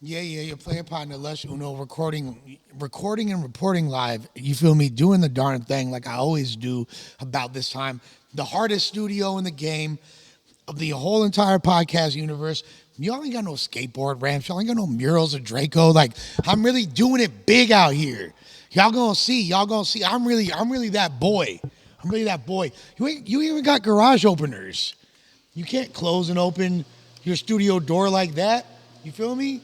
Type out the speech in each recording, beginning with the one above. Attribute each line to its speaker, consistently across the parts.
Speaker 1: Yeah, your player partner, Lush Uno, recording and reporting live. You feel me? Doing the darn thing like I always do about this time. The hardest studio in the game of the whole entire podcast universe. Y'all ain't got no skateboard ramps. Y'all ain't got no murals of Draco. Like, I'm really doing it big out here. Y'all gonna see. Y'all gonna see. I'm really that boy. I'm really that boy. You even got garage openers. You can't close and open your studio door like that. You feel me?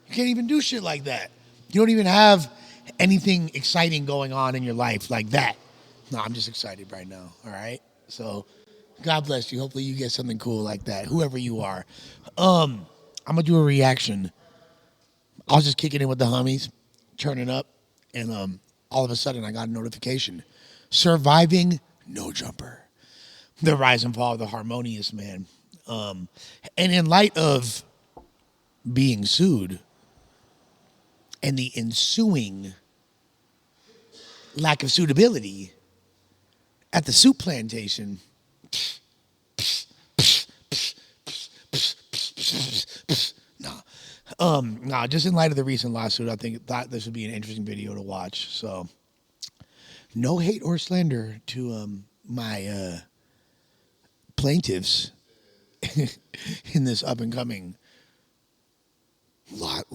Speaker 1: You can't even do shit like that. You don't even have anything exciting going on in your life like that. No, I'm just excited right now. All right. So, God bless you. Hopefully, you get something cool like that. Whoever you are. I'm gonna do a reaction. I was just kicking in with the homies, turning up, and all of a sudden, I got a notification: surviving no jumper. The rise and fall of the harmonious man. And in light of being sued and the ensuing lack of suitability at the soup plantation. No, just in light of the recent lawsuit, I thought this would be an interesting video to watch. So, no hate or slander to my plaintiffs in this up and coming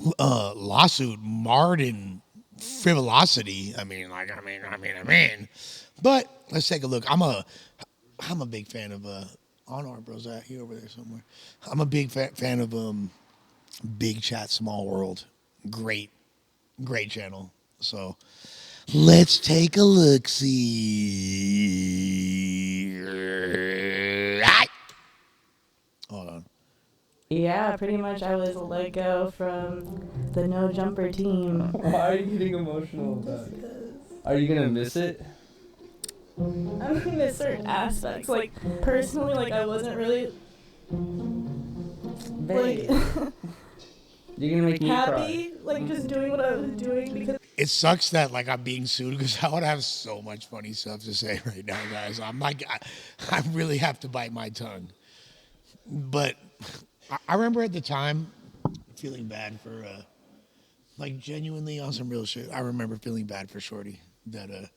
Speaker 1: lawsuit marred in frivolosity. I mean. But let's take a look. I'm a big fan of I don't know where bro's at. He over there somewhere. I'm a big fan of Big Chat Small World. Great channel. So let's take a look. See. Hold on.
Speaker 2: Yeah, pretty much I was let go from the no jumper team.
Speaker 3: Why are you getting emotional about it? Are you gonna miss it?
Speaker 2: I'm gonna miss certain aspects. Like personally, like I wasn't really like
Speaker 3: You're gonna make me
Speaker 2: happy,
Speaker 3: cry.
Speaker 2: like just doing what I was doing because
Speaker 1: It sucks that like I'm being sued because I would have so much funny stuff to say right now, guys. I'm like, I really have to bite my tongue. But I remember at the time feeling bad for, like genuinely on some real shit. I remember feeling bad for Shorty that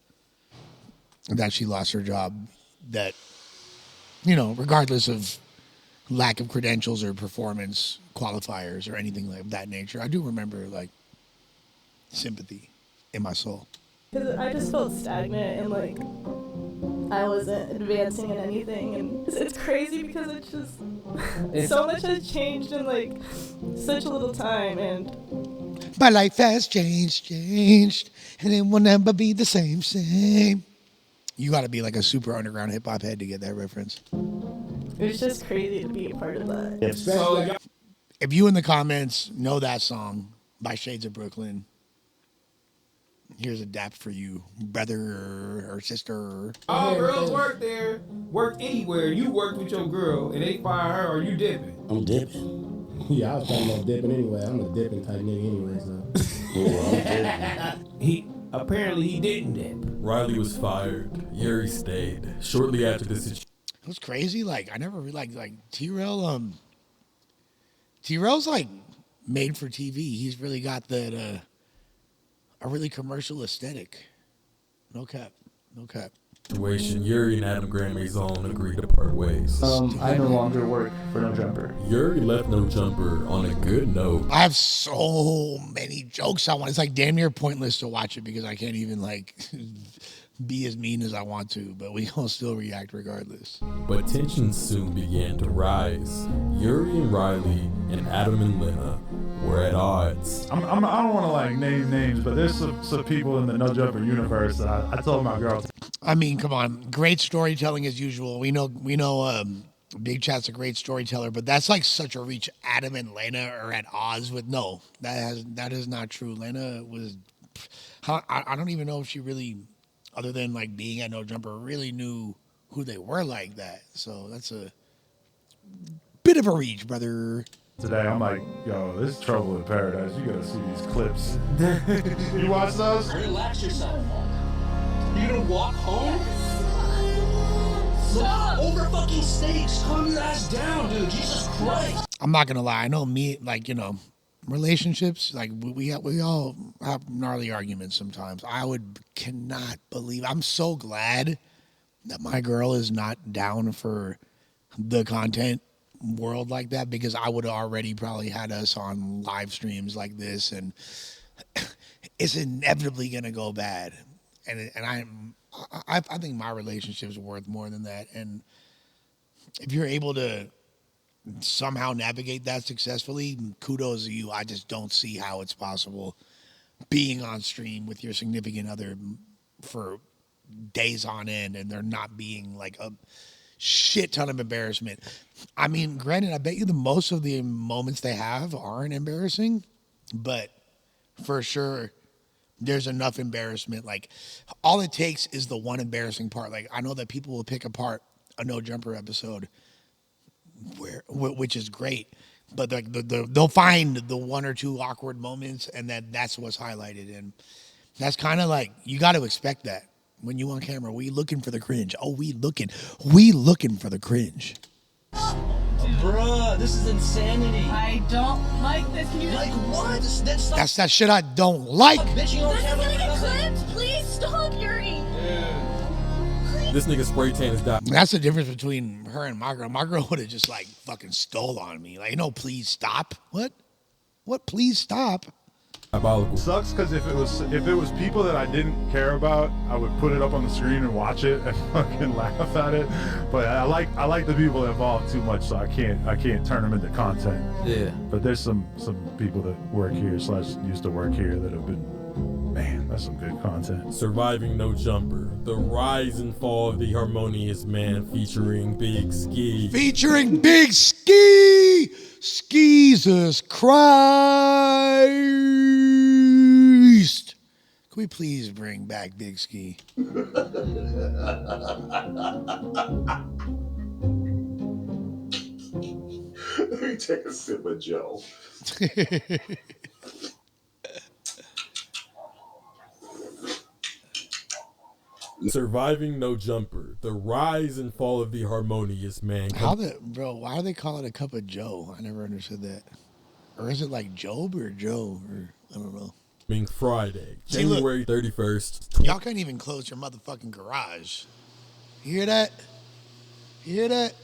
Speaker 1: she lost her job. That, regardless of lack of credentials or performance qualifiers or anything like that nature, I do remember like sympathy in my soul.
Speaker 2: I just felt stagnant and like I wasn't advancing in anything, and it's crazy because it's just so much has changed in like such a little time, and
Speaker 1: My life has changed, and it will never be the same. You got to be like a super underground hip hop head to get that reference.
Speaker 2: it's just crazy to be a part of that.
Speaker 4: So,
Speaker 1: If you in the comments know that song by Shades of Brooklyn, here's a dap for you, brother or sister.
Speaker 4: all girls work there, work anywhere. You worked with your girl and they fire her, or you dipping.
Speaker 5: I'm dipping. Yeah, I was talking about dipping anyway. I'm a dipping type nigga anyway, so. Yeah, I'm dipping.
Speaker 4: He didn't dip.
Speaker 6: RYLEE was fired. YURY stayed. Shortly after this situation.
Speaker 1: It was crazy. Like I never like T-Rail. T-Rail's like made for TV. He's really got that a really commercial aesthetic. No cap.
Speaker 6: YURY and Adam Grandmaison agreed to part ways.
Speaker 3: I no longer work for No Jumper.
Speaker 6: YURY left No Jumper on a good note.
Speaker 1: I have so many jokes I want. It's like damn near pointless to watch it because I can't even like be as mean as I want to, but we gonna still react regardless.
Speaker 6: But tensions soon began to rise. YURY and RYLEE and Adam and Lena were at odds.
Speaker 7: I don't want to like name names, but there's some people in the No Jumper universe that I told my girl.
Speaker 1: I mean, come on, great storytelling as usual. We know. Big Chat's a great storyteller, but that's like such a reach. Adam and Lena are at odds with no. That is not true. Lena was. I don't even know if she really, other than like being at No Jumper, really knew who they were like that. So that's a bit of a reach, brother.
Speaker 7: Today I'm like, yo, this is trouble in paradise. You gotta see these clips. You watch those?
Speaker 8: Relax yourself. You gonna walk home? Stop! Over fucking stakes. Calm your ass down, dude. Jesus Christ.
Speaker 1: I'm not gonna lie. I know me, like relationships, like we all have gnarly arguments sometimes. Cannot believe, I'm so glad that my girl is not down for the content world like that, because I would have already probably had us on live streams like this, and it's inevitably gonna go bad. And I think my relationship's worth more than that. And if you're able to somehow navigate that successfully, kudos to you. I just don't see how it's possible being on stream with your significant other for days on end and there not being like a shit ton of embarrassment. I mean, granted, I bet you the most of the moments they have aren't embarrassing, but for sure there's enough embarrassment. Like, all it takes is the one embarrassing part. Like, I know that people will pick apart a No Jumper episode, which is great, but like they'll find the one or two awkward moments, and that's what's highlighted. And that's kind of like, you got to expect that when you on camera. We looking for the cringe. Oh, we looking for the cringe.
Speaker 8: Bruh, this is insanity.
Speaker 9: I don't like this. Can you
Speaker 8: Like what?
Speaker 1: That's that shit I don't like.
Speaker 8: Bitching on
Speaker 9: This is
Speaker 8: camera
Speaker 9: gonna
Speaker 8: for
Speaker 9: get
Speaker 8: nothing.
Speaker 9: clipped. Please stop, Yuri.
Speaker 6: This nigga spray tan is die.
Speaker 1: That's the difference between her and my girl. My girl would have just like fucking stole on me. Like, no, please stop. What? Please stop.
Speaker 6: Diabolical.
Speaker 7: Sucks because if it was people that I didn't care about, I would put it up on the screen and watch it and fucking laugh at it. But I like the people involved too much, so I can't turn them into content.
Speaker 3: Yeah.
Speaker 7: But there's some people that work here / used to work here that have been, man, that's some good content.
Speaker 6: Surviving No Jumper, the rise and fall of the harmonious man, featuring Big Ski.
Speaker 1: Featuring Big Ski. Jesus Christ. Can we please bring back Big Ski?
Speaker 10: Let me take a sip of Joe.
Speaker 6: Surviving No Jumper, the rise and fall of the harmonious man.
Speaker 1: Why do they call it a cup of Joe? I never understood that. Or is it like Job or Joe? Or I don't know.
Speaker 6: Coming Friday,
Speaker 1: See, look.
Speaker 6: January 31st.
Speaker 1: Y'all can't even close your motherfucking garage. You hear that? You hear that?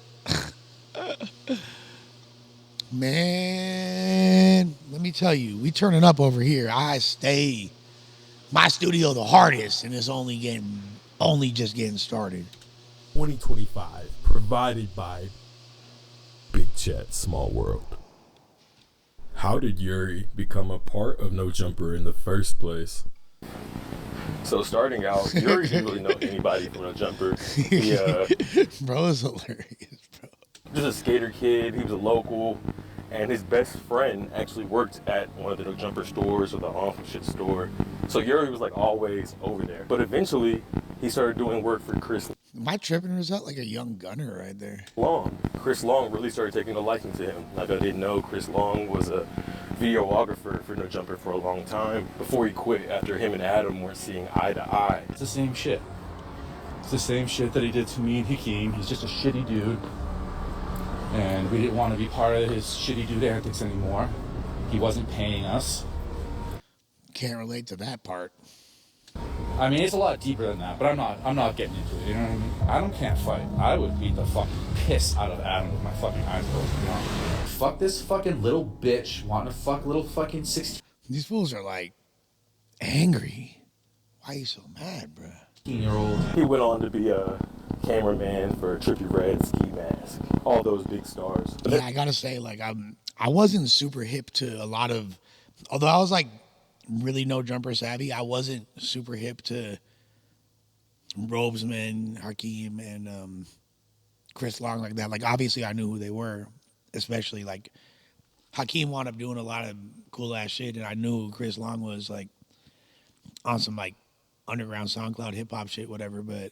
Speaker 1: Man, let me tell you, we turning up over here. I stay my studio the hardest, and it's only just getting started.
Speaker 6: 2025, provided by Big Chat Small World. How did Yuri become a part of No Jumper in the first place?
Speaker 11: So starting out, Yuri didn't really know anybody from No Jumper. He
Speaker 1: Bro is hilarious, bro.
Speaker 11: just a skater kid. He was a local, and his best friend actually worked at one of the No Jumper stores or the Awful Shit store. So Yuri was like always over there. But eventually, he started doing work for Chris
Speaker 1: Am I tripping, or is that like a young gunner right there?
Speaker 11: Long. Chris Long really started taking a liking to him. Like, I didn't know Chris Long was a videographer for No Jumper for a long time before he quit after him and Adam weren't seeing eye to eye.
Speaker 12: It's the same shit. It's the same shit that he did to me and Hakeem. He's just a shitty dude. And we didn't want to be part of his shitty dude antics anymore. He wasn't paying us.
Speaker 1: Can't relate to that part.
Speaker 12: I mean, it's a lot deeper than that, but I'm not getting into it, you know what I mean? Adam can't fight. I would beat the fucking piss out of Adam with my fucking eyes closed, you know? Fuck this fucking little bitch wanting to fuck little fucking 16.
Speaker 1: These fools are like angry. Why are you so mad, bro?
Speaker 12: 16-year-old.
Speaker 11: He went on to be a cameraman for Trippie Redd, Ski Mask, all those big stars.
Speaker 1: Yeah, I gotta say, like, I wasn't super hip to a lot of, although I was like really No Jumper savvy, I wasn't super hip to Robesman, Hakeem, and Chris Long like that. Like, obviously I knew who they were, especially like Hakeem wound up doing a lot of cool ass shit, and I knew who Chris Long was, like on some like underground SoundCloud hip hop shit, whatever. But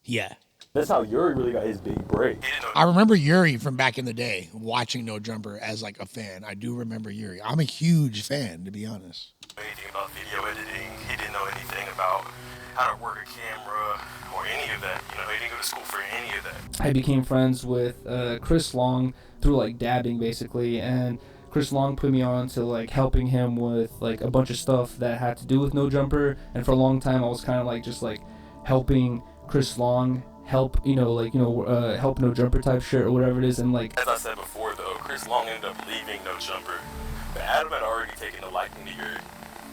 Speaker 1: yeah.
Speaker 11: That's how Yuri really got his big break.
Speaker 1: I remember Yuri from back in the day, watching No Jumper as like a fan. I do remember Yuri. I'm a huge fan, to be honest.
Speaker 11: Anything about video editing, he didn't know anything about how to work a camera or any of that. You know, he didn't go to school for any of that.
Speaker 3: I became friends with Chris Long through like dabbing basically, and Chris Long put me on to like helping him with like a bunch of stuff that had to do with No Jumper, and for a long time I was kind of like just like helping Chris Long help help No Jumper type shit or whatever it is. And like,
Speaker 11: as I said before though, Chris Long ended up leaving No Jumper, but Adam had already taken a liking to Yuri.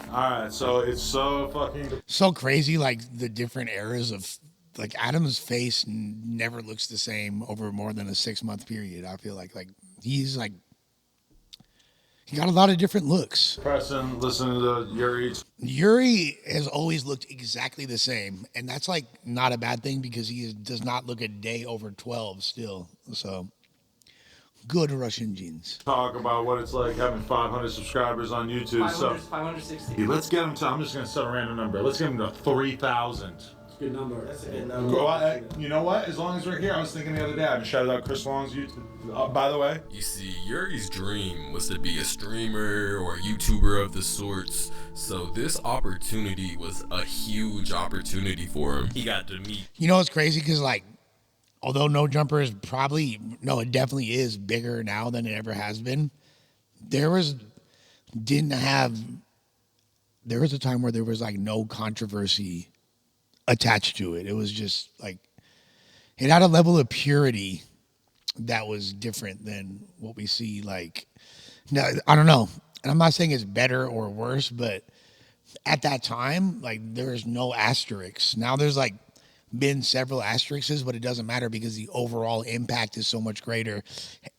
Speaker 7: Alright, so it's so fucking
Speaker 1: So crazy, like the different eras of like Adam's face never looks the same over more than a 6-month period. I feel like he's like he got a lot of different looks.
Speaker 7: Preston, listening to Yuri.
Speaker 1: Yuri has always looked exactly the same, and that's like not a bad thing because does not look a day over 12 still. So good Russian genes.
Speaker 7: Talk about what it's like having 500 subscribers on YouTube.
Speaker 3: 560.
Speaker 7: Let's get them to, I'm just going to set a random number. Let's get them to 3,000.
Speaker 5: Good number. That's a good number.
Speaker 7: Well, you know what? As long as we're here, I was thinking the other day, I just shouted out Chris Long's YouTube. By the way,
Speaker 6: You see, Yuri's dream was to be a streamer or a YouTuber of the sorts, so this opportunity was a huge opportunity for him. He got to meet.
Speaker 1: You know what's crazy? Because like, although No Jumper is it definitely is bigger now than it ever has been. There was a time where there was like no controversy attached to it. It was just like, it had a level of purity that was different than what we see. Like, now, I don't know. And I'm not saying it's better or worse, but at that time, like there's no asterisks. Now there's like been several asterisks, but it doesn't matter because the overall impact is so much greater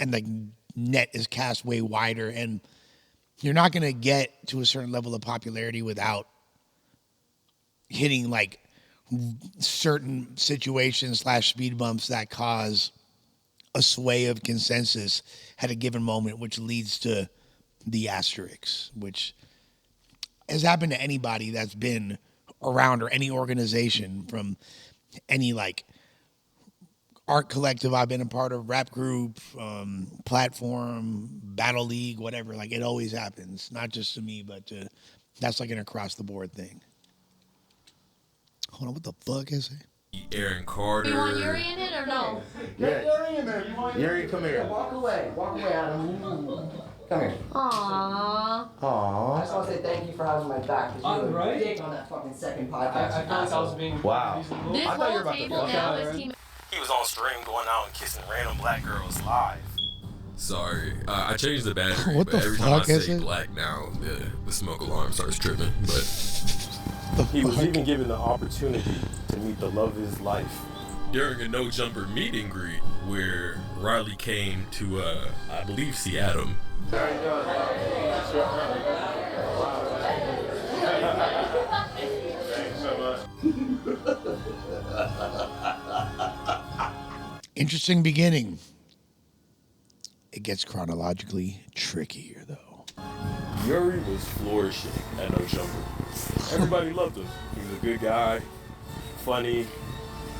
Speaker 1: and the net is cast way wider. And you're not going to get to a certain level of popularity without hitting like certain situations / speed bumps that cause a sway of consensus at a given moment, which leads to the asterisks, which has happened to anybody that's been around or any organization, from any like art collective I've been a part of, rap group, platform, battle league, whatever. Like, it always happens, not just to me, but that's like an across the board thing. Hold on, what the fuck is it?
Speaker 6: Aaron Carter.
Speaker 9: You want Yuri in it or no?
Speaker 5: Get Yuri in there. Yuri, come here. Walk away, Adam. Come here.
Speaker 9: Aww.
Speaker 5: Aww.
Speaker 13: I just want to say thank you for having my back. Because you were
Speaker 3: Right?
Speaker 13: big on that fucking second podcast.
Speaker 3: I felt like I was being
Speaker 5: Wow.
Speaker 3: reasonable.
Speaker 9: This
Speaker 5: I thought you were
Speaker 9: whole
Speaker 5: about to
Speaker 9: table
Speaker 5: fuck
Speaker 9: now
Speaker 5: out.
Speaker 9: is team.
Speaker 11: He was on stream going out and kissing random black girls live.
Speaker 6: Sorry, I changed the battery,
Speaker 1: What
Speaker 6: but
Speaker 1: the
Speaker 6: every time I
Speaker 1: fuck is
Speaker 6: say
Speaker 1: it?
Speaker 6: black now, the smoke alarm starts tripping. But
Speaker 11: He was even given the opportunity to meet the love of his life.
Speaker 6: during a No Jumper meet and greet where RYLEE came to, I believe, see Adam.
Speaker 1: Interesting beginning. It gets chronologically trickier, though.
Speaker 11: Yuri was flourishing at No Jumper. Everybody loved him. He was a good guy, funny,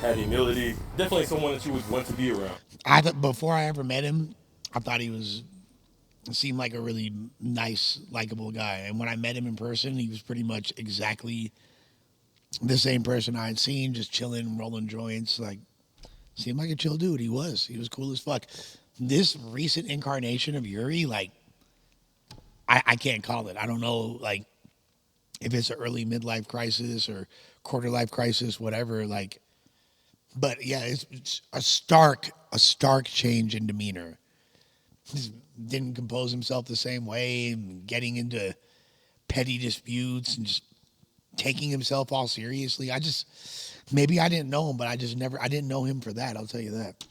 Speaker 11: had humility. Definitely someone that you would want to be around.
Speaker 1: I thought before I ever met him, I thought he seemed like a really nice, likable guy. And when I met him in person, he was pretty much exactly the same person I had seen, just chilling, rolling joints. Like, seemed like a chill dude. He was cool as fuck. This recent incarnation of Yuri, like, I can't call it. I don't know, like, if it's an early midlife crisis or quarter life crisis, whatever. Like, but yeah, it's a stark change in demeanor. He didn't compose himself the same way, getting into petty disputes and just taking himself all seriously. Maybe I didn't know him, but I didn't know him for that. I'll tell you that.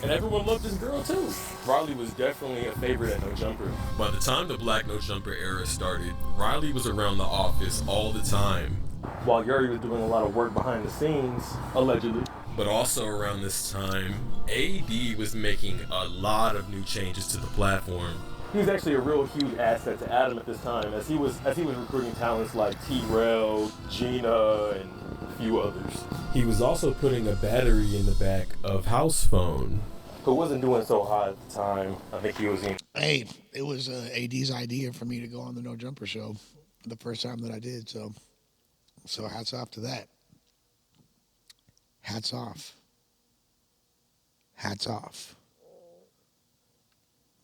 Speaker 11: And everyone loved this girl too. RYLEE was definitely a favorite at No Jumper.
Speaker 6: By the time the Black No Jumper era started, RYLEE was around the office all the time.
Speaker 11: While Yuri was doing a lot of work behind the scenes, allegedly.
Speaker 6: But also around this time, AD was making a lot of new changes to the platform.
Speaker 11: He was actually a real huge asset to Adam at this time, as he was recruiting talents like T-Rail, Gina, and a few others.
Speaker 6: He was also putting a battery in the back of House Phone,
Speaker 11: who wasn't doing so hot at the time. I think he was in.
Speaker 1: Hey, it was AD's idea for me to go on the No Jumper show the first time that I did. So hats off to that. Hats off.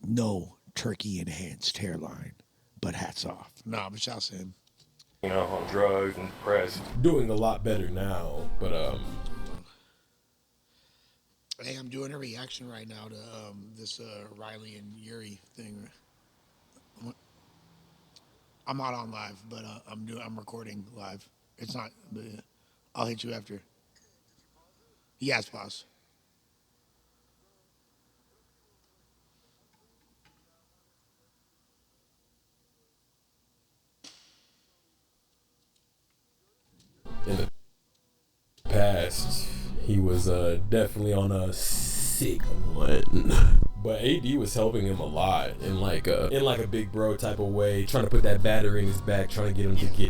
Speaker 1: No turkey enhanced hairline. But hats off. Nah, but shouts to him.
Speaker 11: You know, on drugs and depressed.
Speaker 6: Doing a lot better now, but
Speaker 1: Hey, I'm doing a reaction right now to this RYLEE and YURY thing. I'm not on live, but I'm recording live. It's not. But I'll hit you after. Yes, boss.
Speaker 6: in the past, he was definitely on a sick one. But AD was helping him a lot in like a big bro type of way, trying to put that battery in his back, trying to get him to get.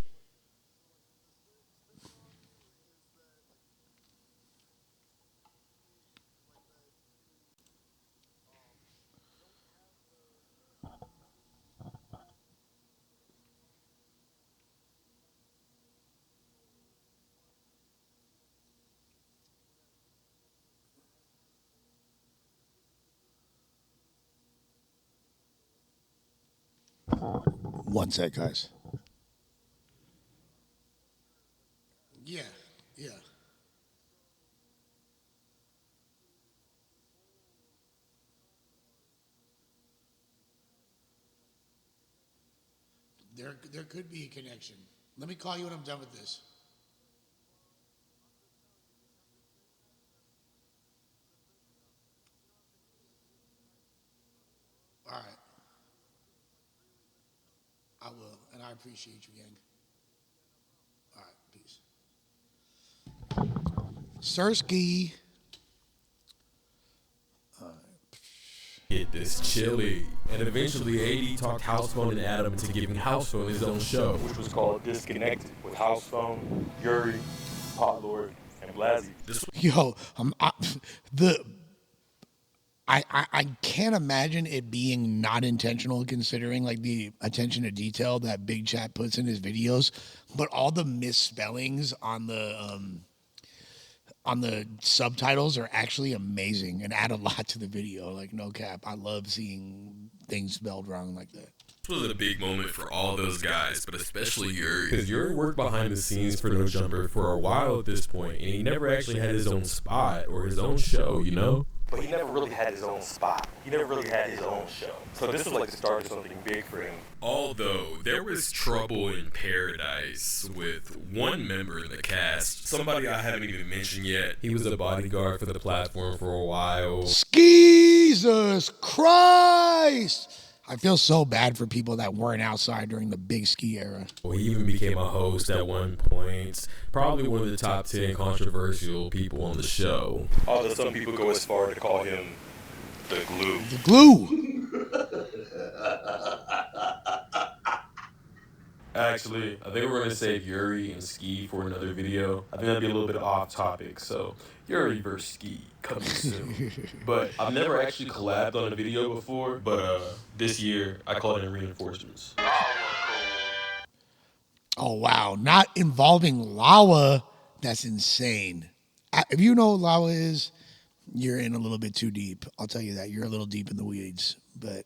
Speaker 1: One sec, guys. Yeah, yeah. There could be a connection. Let me call you when I'm done with this. All right. I will, and I appreciate you, gang. All right, peace. Sirski.
Speaker 6: Get this chili. And eventually AD talked House Phone and Adam into giving House Phone his own show,
Speaker 11: which was called Disconnected, with House Phone, Yuri, Pot Lord, and Blasi.
Speaker 1: Yo, I can't imagine it being not intentional, considering like the attention to detail that Big Chat puts in his videos, but all the misspellings on the subtitles are actually amazing and add a lot to the video. Like, no cap, I love seeing things spelled wrong like that.
Speaker 6: This was a big moment for all those guys, but especially Yuri. Because Yuri worked behind the scenes for No Jumper for a while at this point, and he never actually had his own spot or his own show, you know?
Speaker 11: But he never really had his own spot. He never really had his own show. So this was like the start of something big for him.
Speaker 6: Although, there was trouble in paradise with one member in the cast. Somebody I haven't even mentioned yet. He was a bodyguard for the platform for a while.
Speaker 1: Jesus Christ! I feel so bad for people that weren't outside during the big ski era.
Speaker 6: Well, he even became a host at one point. Probably one of the top 10 controversial people on the show.
Speaker 11: Although some people go as far to call him the glue.
Speaker 1: The glue!
Speaker 6: Actually, I think we're going to save Yuri and Ski for another video. I think that'd be a little bit off topic, so Yuri versus Ski coming soon. But I've never actually collabed on a video before, but this year I called in reinforcements.
Speaker 1: Oh, wow. Not involving Lawa. That's insane. If you know what Lawa is, you're in a little bit too deep. I'll tell you that. You're a little deep in the weeds, but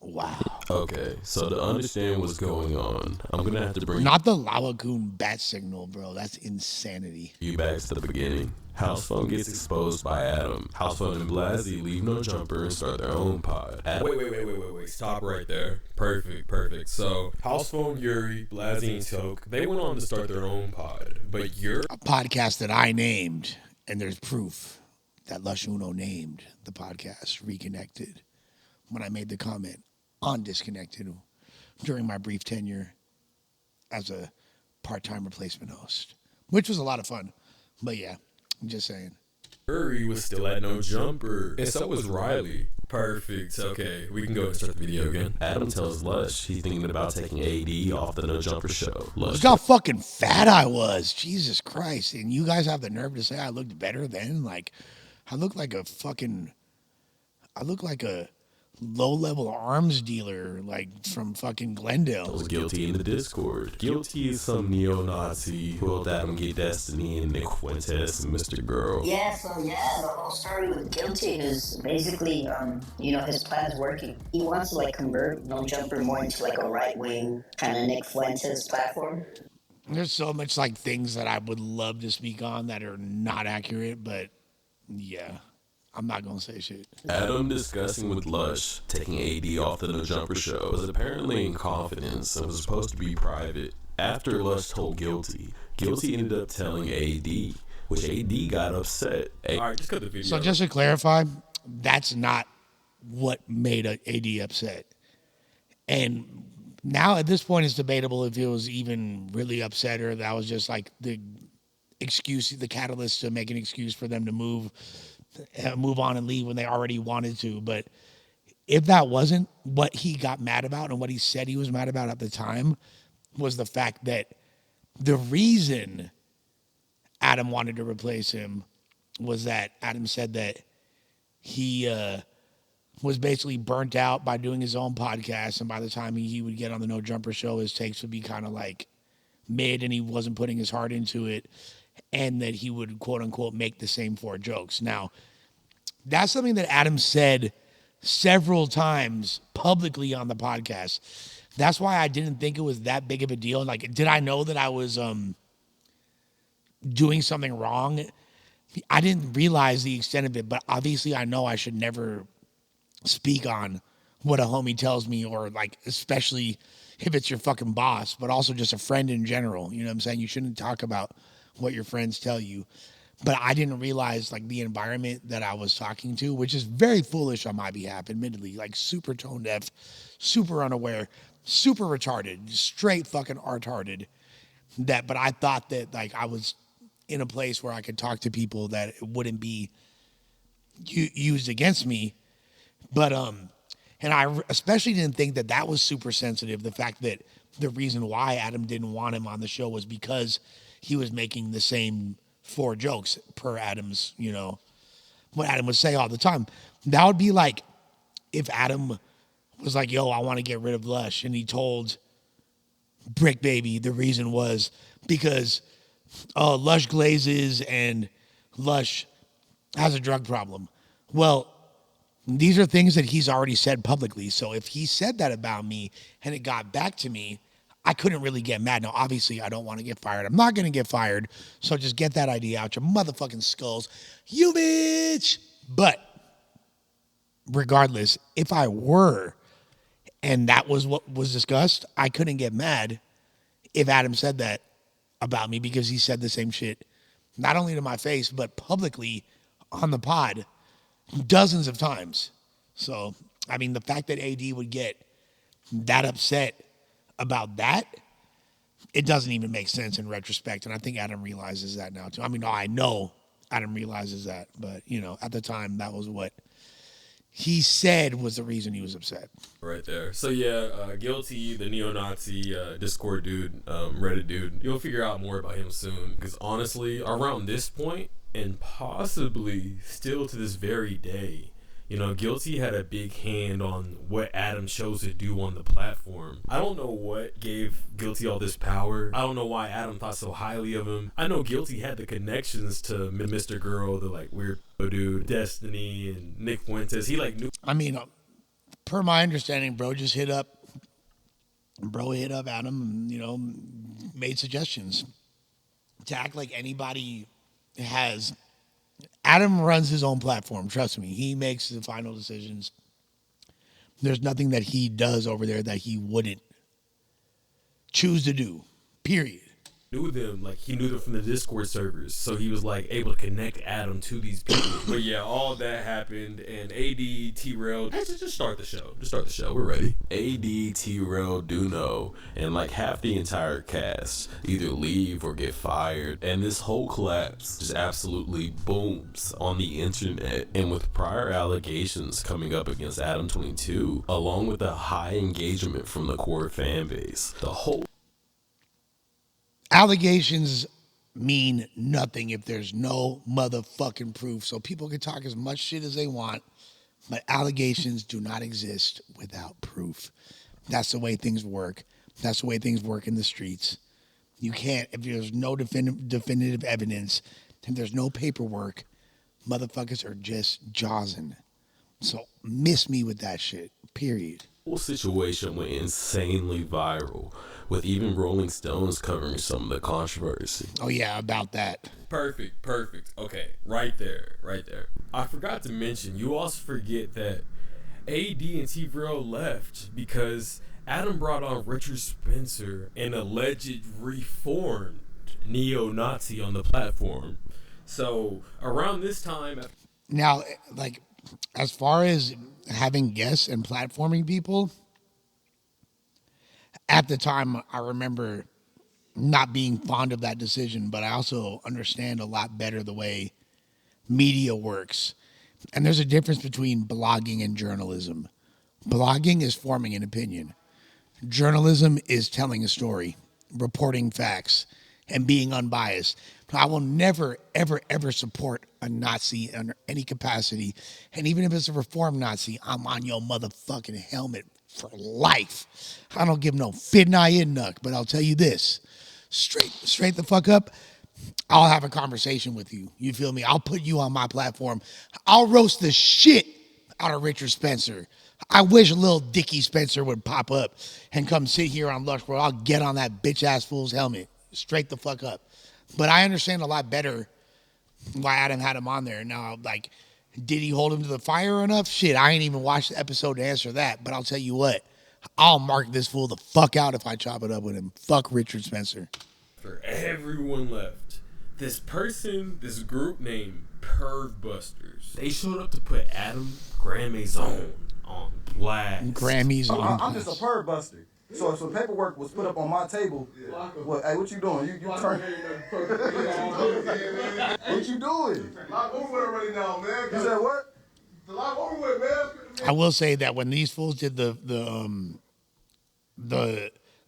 Speaker 1: wow.
Speaker 6: Okay, so to understand what's going on, I'm going to have to bring
Speaker 1: not the Lawa-kun bat signal, bro. That's insanity.
Speaker 6: you back to the beginning. House Phone gets exposed by Adam. House Phone and Blasi leave No Jumper and start their own pod. Wait. Stop right there. Perfect. So, House Phone, Yuri, Blasi, and Toke, they went on to start their own pod. But Yuri...
Speaker 1: A podcast that I named, and there's proof that Lush Uno named the podcast Reconnected when I made the comment on Disconnected during my brief tenure as a part-time replacement host, which was a lot of fun. But yeah, I'm just saying.
Speaker 6: Yuri was still at No Jumper, and so was RYLEE. Perfect. Okay, we can go and start the video again. Adam tells Lush he's thinking about taking AD off the No Jumper show. Lush,
Speaker 1: look how fucking fat I was. Jesus Christ. And you guys have the nerve to say I looked better then? Like, I look like a low-level arms dealer, like from fucking Glendale.
Speaker 6: Was guilty in the Discord. Guilty is some neo-Nazi who helped Adam get Destiny and Nick Fuentes and Mr. Girl.
Speaker 14: Yeah, so the whole story with Guilty is basically, his plan's working. He wants to convert No Jumper more into a right-wing kind of Nick Fuentes platform.
Speaker 1: There's so much things that I would love to speak on that are not accurate, but yeah, I'm not gonna say shit.
Speaker 6: Adam discussing with Lush taking AD off the No Jumper show was apparently in confidence and was supposed to be private. After Lush told Guilty ended up telling AD, which AD got upset. Alright, just cut the video.
Speaker 1: So just to clarify, that's not what made AD upset. And now at this point it's debatable if he was even really upset or that was just the excuse, the catalyst to make an excuse for them to move on and leave when they already wanted to. But if that wasn't what he got mad about and what he said he was mad about at the time, was the fact that the reason Adam wanted to replace him was that Adam said that he was basically burnt out by doing his own podcast, and by the time he would get on the No Jumper show, his takes would be kind of mid and he wasn't putting his heart into it, and that he would quote unquote make the same 4 jokes. Now, that's something that Adam said several times publicly on the podcast. That's why I didn't think it was that big of a deal. Did I know that I was doing something wrong? I didn't realize the extent of it, but obviously I know I should never speak on what a homie tells me, or especially if it's your fucking boss, but also just a friend in general. You know what I'm saying? You shouldn't talk about what your friends tell you. But I didn't realize the environment that I was talking to, which is very foolish on my behalf, admittedly, super tone deaf, super unaware, super retarded, straight fucking retarded. But I thought that I was in a place where I could talk to people that it wouldn't be used against me. But and I especially didn't think that that was super sensitive. The fact that the reason why Adam didn't want him on the show was because he was making the same 4 jokes per Adam's, what Adam would say all the time. That would be if Adam was yo, I want to get rid of Lush, and he told Brick Baby the reason was because Lush glazes and Lush has a drug problem. Well, these are things that he's already said publicly. So if he said that about me and it got back to me, I couldn't really get mad. Now, obviously, I don't want to get fired. I'm not going to get fired. So just get that idea out your motherfucking skulls. You bitch! But regardless, if I were, and that was what was discussed, I couldn't get mad if Adam said that about me, because he said the same shit, not only to my face, but publicly on the pod dozens of times. So, I mean, the fact that AD would get that upset about that, it doesn't even make sense in retrospect. And I think Adam realizes that now too. I mean, I know Adam realizes that, but at the time, that was what he said was the reason he was upset.
Speaker 6: Right there. So yeah, Guilty, the neo-Nazi Discord dude, Reddit dude, you'll figure out more about him soon. Because honestly, around this point, and possibly still to this very day, Guilty had a big hand on what Adam chose to do on the platform. I don't know what gave Guilty all this power. I don't know why Adam thought so highly of him. I know Guilty had the connections to Mr. Girl, the weird dude, Destiny, and Nick Fuentes. He knew.
Speaker 1: I mean, per my understanding, bro hit up Adam and, made suggestions to act like anybody has. Adam runs his own platform. Trust me. He makes the final decisions. There's nothing that he does over there that he wouldn't choose to do, period.
Speaker 6: Knew them, he knew them from the Discord servers, so he was able to connect Adam to these people. But yeah, all that happened, and AD, T-Rail, just start the show. We're ready. AD, T-Rail, Duno, and half the entire cast either leave or get fired, and this whole collapse just absolutely booms on the internet. And with prior allegations coming up against Adam 22, along with the high engagement from the core fan base, the whole
Speaker 1: allegations mean nothing if there's no motherfucking proof. So people can talk as much shit as they want. but allegations do not exist without proof. That's the way things work. That's the way things work in the streets. You can't, if there's no definitive evidence, if there's no paperwork, motherfuckers are just jawsing. So miss me with that shit, period.
Speaker 6: Whole situation went insanely viral, with even Rolling Stones covering some of the controversy.
Speaker 1: Oh yeah, about that.
Speaker 6: Perfect. Okay, right there. I forgot to mention, you also forget that AD and T-Bro left because Adam brought on Richard Spencer, an alleged reformed neo-Nazi on the platform. So around this time,
Speaker 1: Now, like, as far as having guests and platforming people, at the time, I remember not being fond of that decision, but I also understand a lot better the way media works. And there's a difference between blogging and journalism. Blogging is forming an opinion. Journalism is telling a story, reporting facts, and being unbiased. I will never, ever, ever support a Nazi under any capacity. And even if it's a reformed Nazi, I'm on your motherfucking helmet for life. I don't give no fidnai in nuck, but I'll tell you this. Straight the fuck up, I'll have a conversation with you. You feel me? I'll put you on my platform. I'll roast the shit out of Richard Spencer. I wish little Dickie Spencer would pop up and come sit here on Lush World. I'll get on that bitch ass fool's helmet. Straight the fuck up. But I understand a lot better why Adam had him on there. Now, like, did he hold him to the fire enough? Shit, I ain't even watched the episode to answer that. But I'll tell you what, I'll mark this fool the fuck out if I chop it up with him. Fuck Richard Spencer.
Speaker 6: after everyone left, this group named Perv Busters, they showed up to put Adam Grammy's on blast.
Speaker 1: Grammy's on
Speaker 15: I'm just a perv buster. So if some paperwork was put up on my table, hey, what you doing? You turn. What you doing?
Speaker 10: Lock over with already now, man.
Speaker 15: You said what?
Speaker 10: The lock over with, man.
Speaker 1: I will say that when these fools did the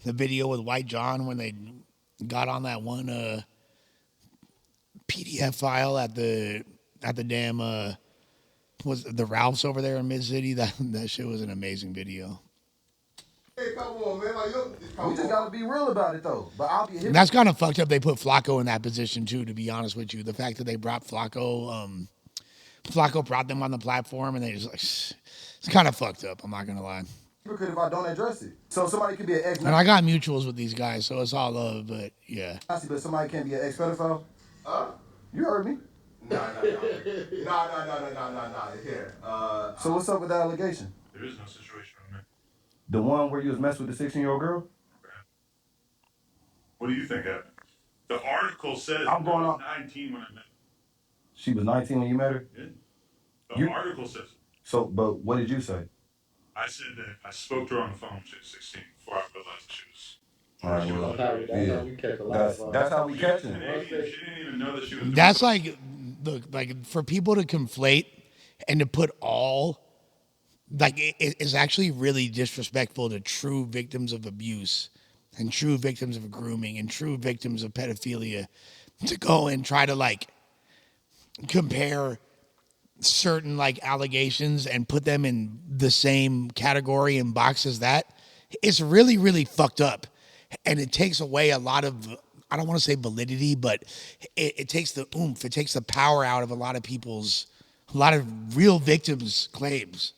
Speaker 1: video with White John, when they got on that one PDF file at the damn was the Ralphs over there in Mid City, that shit was an amazing video.
Speaker 10: Hey, come on, man.
Speaker 15: We just gotta be real about it though. But I'll be.
Speaker 1: And that's kind of fucked up. They put Flacco in that position too. To be honest with you, the fact that they brought Flacco brought them on the platform, and they just like, it's kind of fucked up. I'm not gonna lie.
Speaker 15: Because if I don't address it, so somebody could be an ex.
Speaker 1: And I got mutuals with these guys, so it's all love. But yeah.
Speaker 15: But somebody can't be an ex-pedophile. You heard me.
Speaker 10: No. Here.
Speaker 15: So what's up with the allegation?
Speaker 7: There is no situation on that.
Speaker 15: The one where you was messing with the 16-year-old girl?
Speaker 7: What do you think happened? The article says
Speaker 15: I'm going on
Speaker 7: 19 when I met her.
Speaker 15: She was 19 when you met her?
Speaker 7: Yeah. The article says it.
Speaker 15: So, but what did you say?
Speaker 7: I said that I spoke to her on the phone when she was 16 before I realized she was.
Speaker 15: All right, well, that's how we catch him.
Speaker 7: She didn't even know that she was.
Speaker 1: That's like for people to conflate and to put all, like, it's actually really disrespectful to true victims of abuse and true victims of grooming and true victims of pedophilia to go and try to like compare certain like allegations and put them in the same category and box as that. It's really, really fucked up. And it takes away a lot of, I don't want to say validity, but it takes the oomph, it takes the power out of a lot of real victims' claims.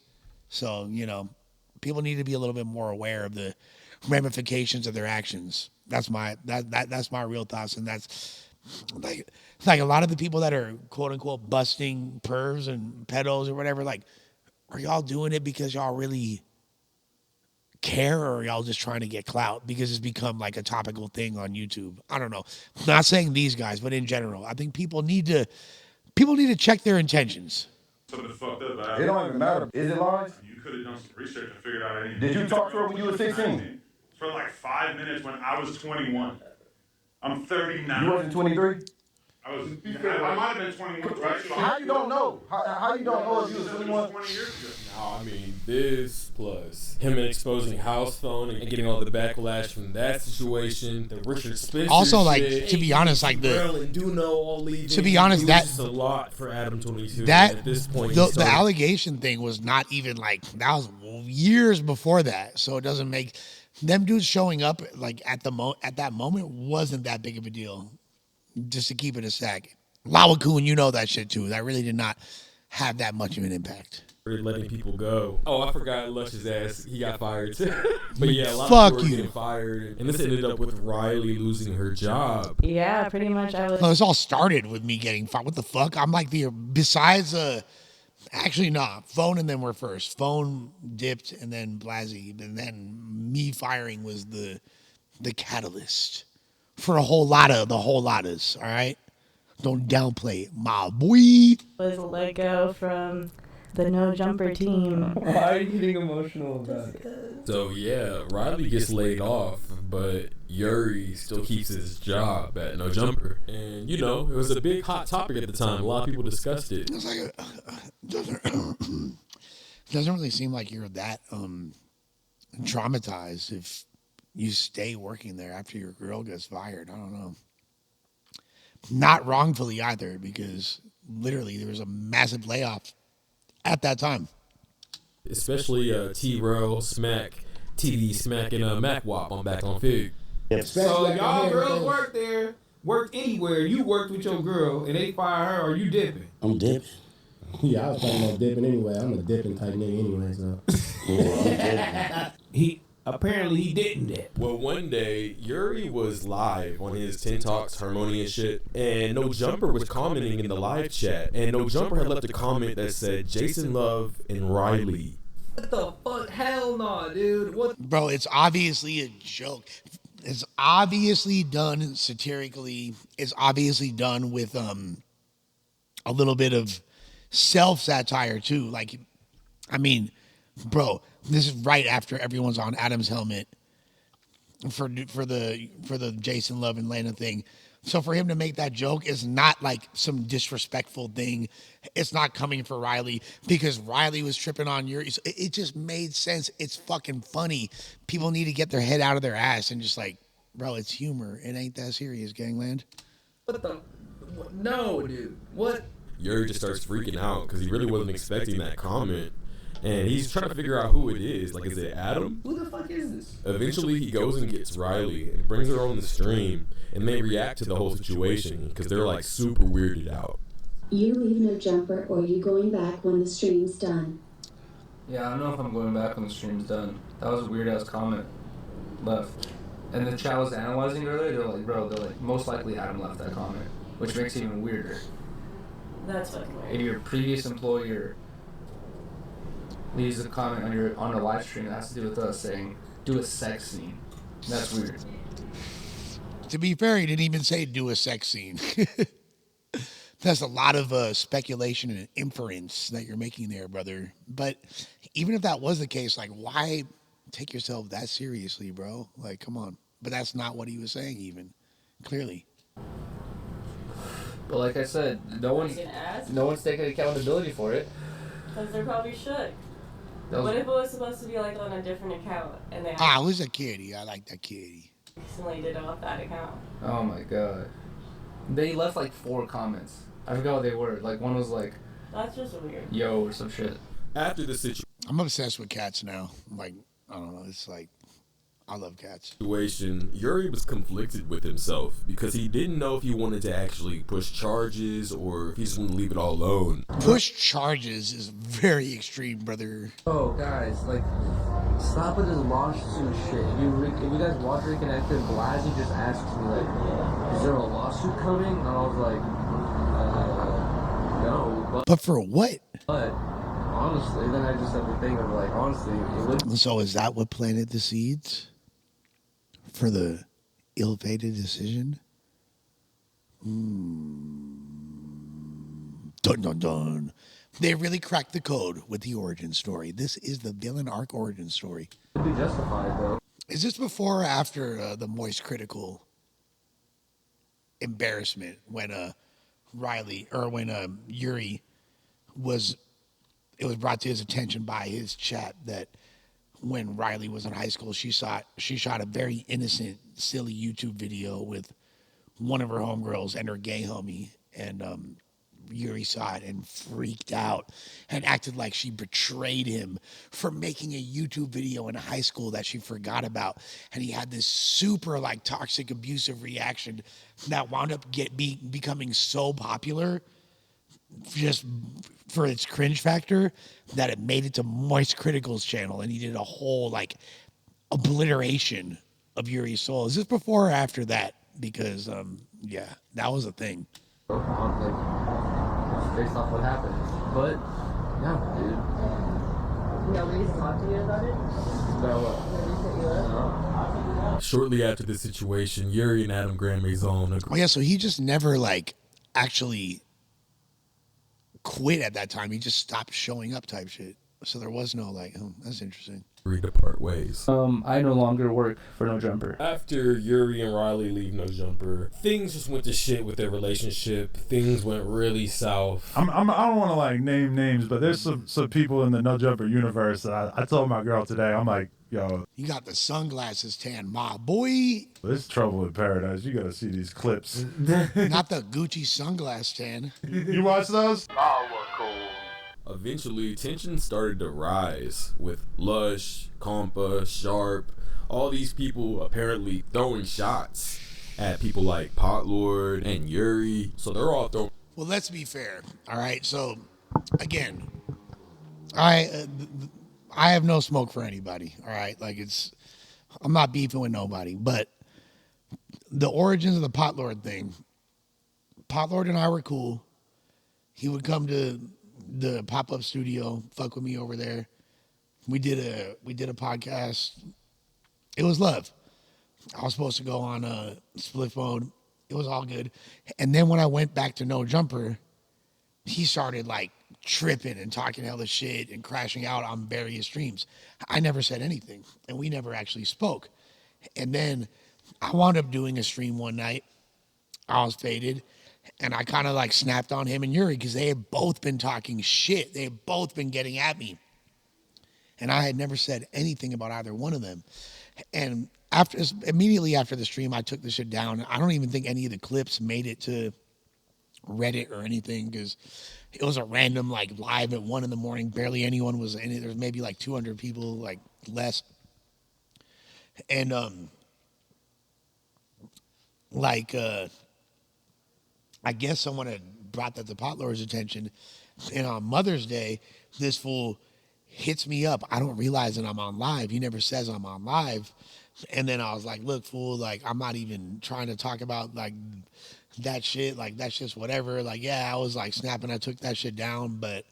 Speaker 1: So, you know, people need to be a little bit more aware of the ramifications of their actions. That's my real thoughts. And that's like a lot of the people that are quote unquote busting pervs and pedos or whatever, like, are y'all doing it because y'all really care, or are y'all just trying to get clout because it's become like a topical thing on YouTube? I don't know. I'm not saying these guys, but in general, I think people need to check their intentions.
Speaker 7: Something fucked up.
Speaker 15: It don't even matter. Is it lies?
Speaker 7: You could have done some research and figured out anything.
Speaker 15: Did you talk to her when you were 16?
Speaker 7: For like 5 minutes when I was 21. I'm 39.
Speaker 15: You wasn't 23?
Speaker 7: I was.
Speaker 8: To be fair, I might have been 21, right? So
Speaker 15: How you don't know? How you don't know if you was 21?
Speaker 8: 20 years ago.
Speaker 6: No, I mean, this plus him exposing House Phone and getting all the backlash from that situation, the Richard Spencer
Speaker 1: Also, like,
Speaker 6: shit,
Speaker 1: to be honest, like,
Speaker 6: to
Speaker 1: be honest, that
Speaker 6: just a lot for Adam 22.
Speaker 1: That
Speaker 6: at this point,
Speaker 1: the allegation thing was not even like that was years before that, so it doesn't make them dudes showing up like at that moment wasn't that big of a deal. Just to keep it a stack, Lawakun, you know that shit too. That really did not have that much of an impact.
Speaker 6: letting people go. Oh, I forgot Lush's ass. He got fired too. But yeah, a lot
Speaker 1: Fuck
Speaker 6: of people were
Speaker 1: you.
Speaker 6: getting fired, and this ended up with RYLEE losing her job.
Speaker 2: Yeah, pretty much. I was.
Speaker 1: No, this all started with me getting fired. What the fuck? I'm like besides actually nah, Phone and them were first. Phone dipped and then Blasey, and then me firing was the catalyst for a whole lot of us. All right, don't downplay it, my boy.
Speaker 2: Was let go from the no jumper team.
Speaker 3: Why are you getting emotional about it?
Speaker 6: So yeah, RYLEE gets laid off, but YURY still keeps his job at No Jumper. And it was a big hot topic at the time. A lot of people discussed it.
Speaker 1: It's like doesn't really seem like you're that traumatized if you stay working there after your girl gets fired. I don't know. Not wrongfully either, because literally there was a massive layoff at that time.
Speaker 6: Especially T-Row, Smack, TV, Smack, and Mac Wop on Back on Fig.
Speaker 4: So y'all girls worked anywhere. You worked with your girl and they fire her, or you dipping?
Speaker 5: I'm dipping. Yeah, I was talking about dipping anyway. I'm a dipping type nigga anyway, so.
Speaker 4: He didn't dip.
Speaker 6: Well, one day, YURY was live on his 10 Talks Harmonious shit, and No Jumper was commenting in the live chat, and No Jumper had left a comment that said, Jason Love and RYLEE.
Speaker 3: What the fuck? Hell no, dude. What?
Speaker 1: Bro, it's obviously a joke. It's obviously done satirically. It's obviously done with a little bit of self-satire too. Like, I mean, bro, this is right after everyone's on Adam's helmet for the Jason Love and Lana thing. So for him to make that joke is not like some disrespectful thing. It's not coming for RYLEE because RYLEE was tripping on Yuri. So it just made sense. It's fucking funny. People need to get their head out of their ass and just like, bro, it's humor. It ain't that serious, gangland.
Speaker 3: What the? No, dude. What?
Speaker 6: YURY just starts freaking out because he really wasn't expecting that comment. And he's trying to figure out who it is. Like, is it Adam?
Speaker 3: Who the fuck is this?
Speaker 6: Eventually, he goes and gets RYLEE and brings her on the stream. And they react to the whole situation because they're, like, super weirded out.
Speaker 16: You leave No Jumper, or are you going back when the stream's done?
Speaker 3: Yeah, I don't know if I'm going back when the stream's done. That was a weird-ass comment. Left. And the chat was analyzing earlier. They're like, most likely Adam left that comment. Which makes it even weirder.
Speaker 2: That's fucking weird.
Speaker 3: If your previous employer leaves a comment on a live stream that has to do with us saying, do a sex scene. That's weird.
Speaker 1: To be fair, he didn't even say do a sex scene. That's a lot of speculation and inference that you're making there, brother. But even if that was the case, like, why take yourself that seriously, bro? Like, come on. But that's not what he was saying, even clearly.
Speaker 3: But like I said, no one's taking accountability for it.
Speaker 2: Because they're probably shook. What if it was supposed to be like on a different account and they
Speaker 1: who's a kitty? I like that kitty.
Speaker 2: recently did it off that account?
Speaker 3: Oh my god. They left like 4 comments. I forgot what they were. Like one was like,
Speaker 2: that's just weird.
Speaker 3: Yo, or some shit.
Speaker 6: After the situation,
Speaker 1: I'm obsessed with cats now. Like, I don't know. It's like, I love cats.
Speaker 6: YURY was conflicted with himself because he didn't know if he wanted to actually push charges or if he just wanted to leave it all alone.
Speaker 1: Push charges is very extreme, brother.
Speaker 3: Oh, guys, like, stop with this lawsuit shit. If you guys watch Reconnected, Blasey just asked me, like, is there a lawsuit coming? And I was like, no.
Speaker 1: But for what?
Speaker 3: But honestly, then I just had to think of, like, honestly, it would.
Speaker 1: So is that what planted the seeds for the ill-fated decision? Dun dun dun. They really cracked the code with the origin story. This is the villain arc origin story.
Speaker 3: It'd be justified, though.
Speaker 1: Is this before or after the Moist Critical embarrassment when Rylee or when YURY was, it was brought to his attention by his chat that when Rylee was in high school, she shot a very innocent, silly YouTube video with one of her homegirls and her gay homie, and YURY saw it and freaked out and acted like she betrayed him for making a YouTube video in high school that she forgot about. And he had this super like toxic, abusive reaction that wound up becoming so popular just for its cringe factor that it made it to Moist Critical's channel, and he did a whole like obliteration of Yuri's soul. Is this before or after that? Because yeah, that was a thing.
Speaker 17: Like, based off what happened, but no, dude.
Speaker 18: Nobody's talked to you about it?
Speaker 17: No.
Speaker 6: Shortly after this situation, Yuri and Adam Grand Maison.
Speaker 1: Oh yeah, so he just never like actually quit at that time. He just stopped showing up type shit. So there was no like, oh, that's interesting.
Speaker 6: Agreed to part ways.
Speaker 3: I no longer work for No Jumper.
Speaker 6: After Yuri and Rylee leave No Jumper, things just went to shit with their relationship. Things went really south.
Speaker 7: I don't want to like name names, but there's some people in the No Jumper universe that I told my girl today, I'm like, yo,
Speaker 1: you got the sunglasses tan, my boy.
Speaker 7: There's trouble in paradise. You gotta see these clips.
Speaker 1: Not the Gucci sunglass tan.
Speaker 7: You watch those?
Speaker 6: Eventually, tension started to rise with Lush, Compa, Sharp, all these people apparently throwing shots at people like Potlord and Yuri. So they're all throwing.
Speaker 1: Well, let's be fair. All right. So, again, I have no smoke for anybody. All right. Like I'm not beefing with nobody. But the origins of the Potlord thing, Potlord and I were cool. He would come to the pop-up studio, fuck with me over there. We did a podcast. It was love. I was supposed to go on split mode. It was all good. And then when I went back to No Jumper, he started like tripping and talking hella shit and crashing out on various streams. I never said anything, and we never actually spoke. And then I wound up doing a stream one night. I was faded. And I kind of like snapped on him and Yuri because they had both been talking shit. They had both been getting at me. And I had never said anything about either one of them. And immediately after the stream, I took the shit down. I don't even think any of the clips made it to Reddit or anything because it was a random like live at 1 a.m. Barely anyone was in it. There was maybe like 200 people, like less. And I guess someone had brought that to Potlord's attention. And on Mother's Day, this fool hits me up. I don't realize that I'm on live. He never says I'm on live. And then I was like, look, fool, like, I'm not even trying to talk about, like, that shit. Like, that's just whatever. Like, yeah, I was, like, snapping. I took that shit down. But,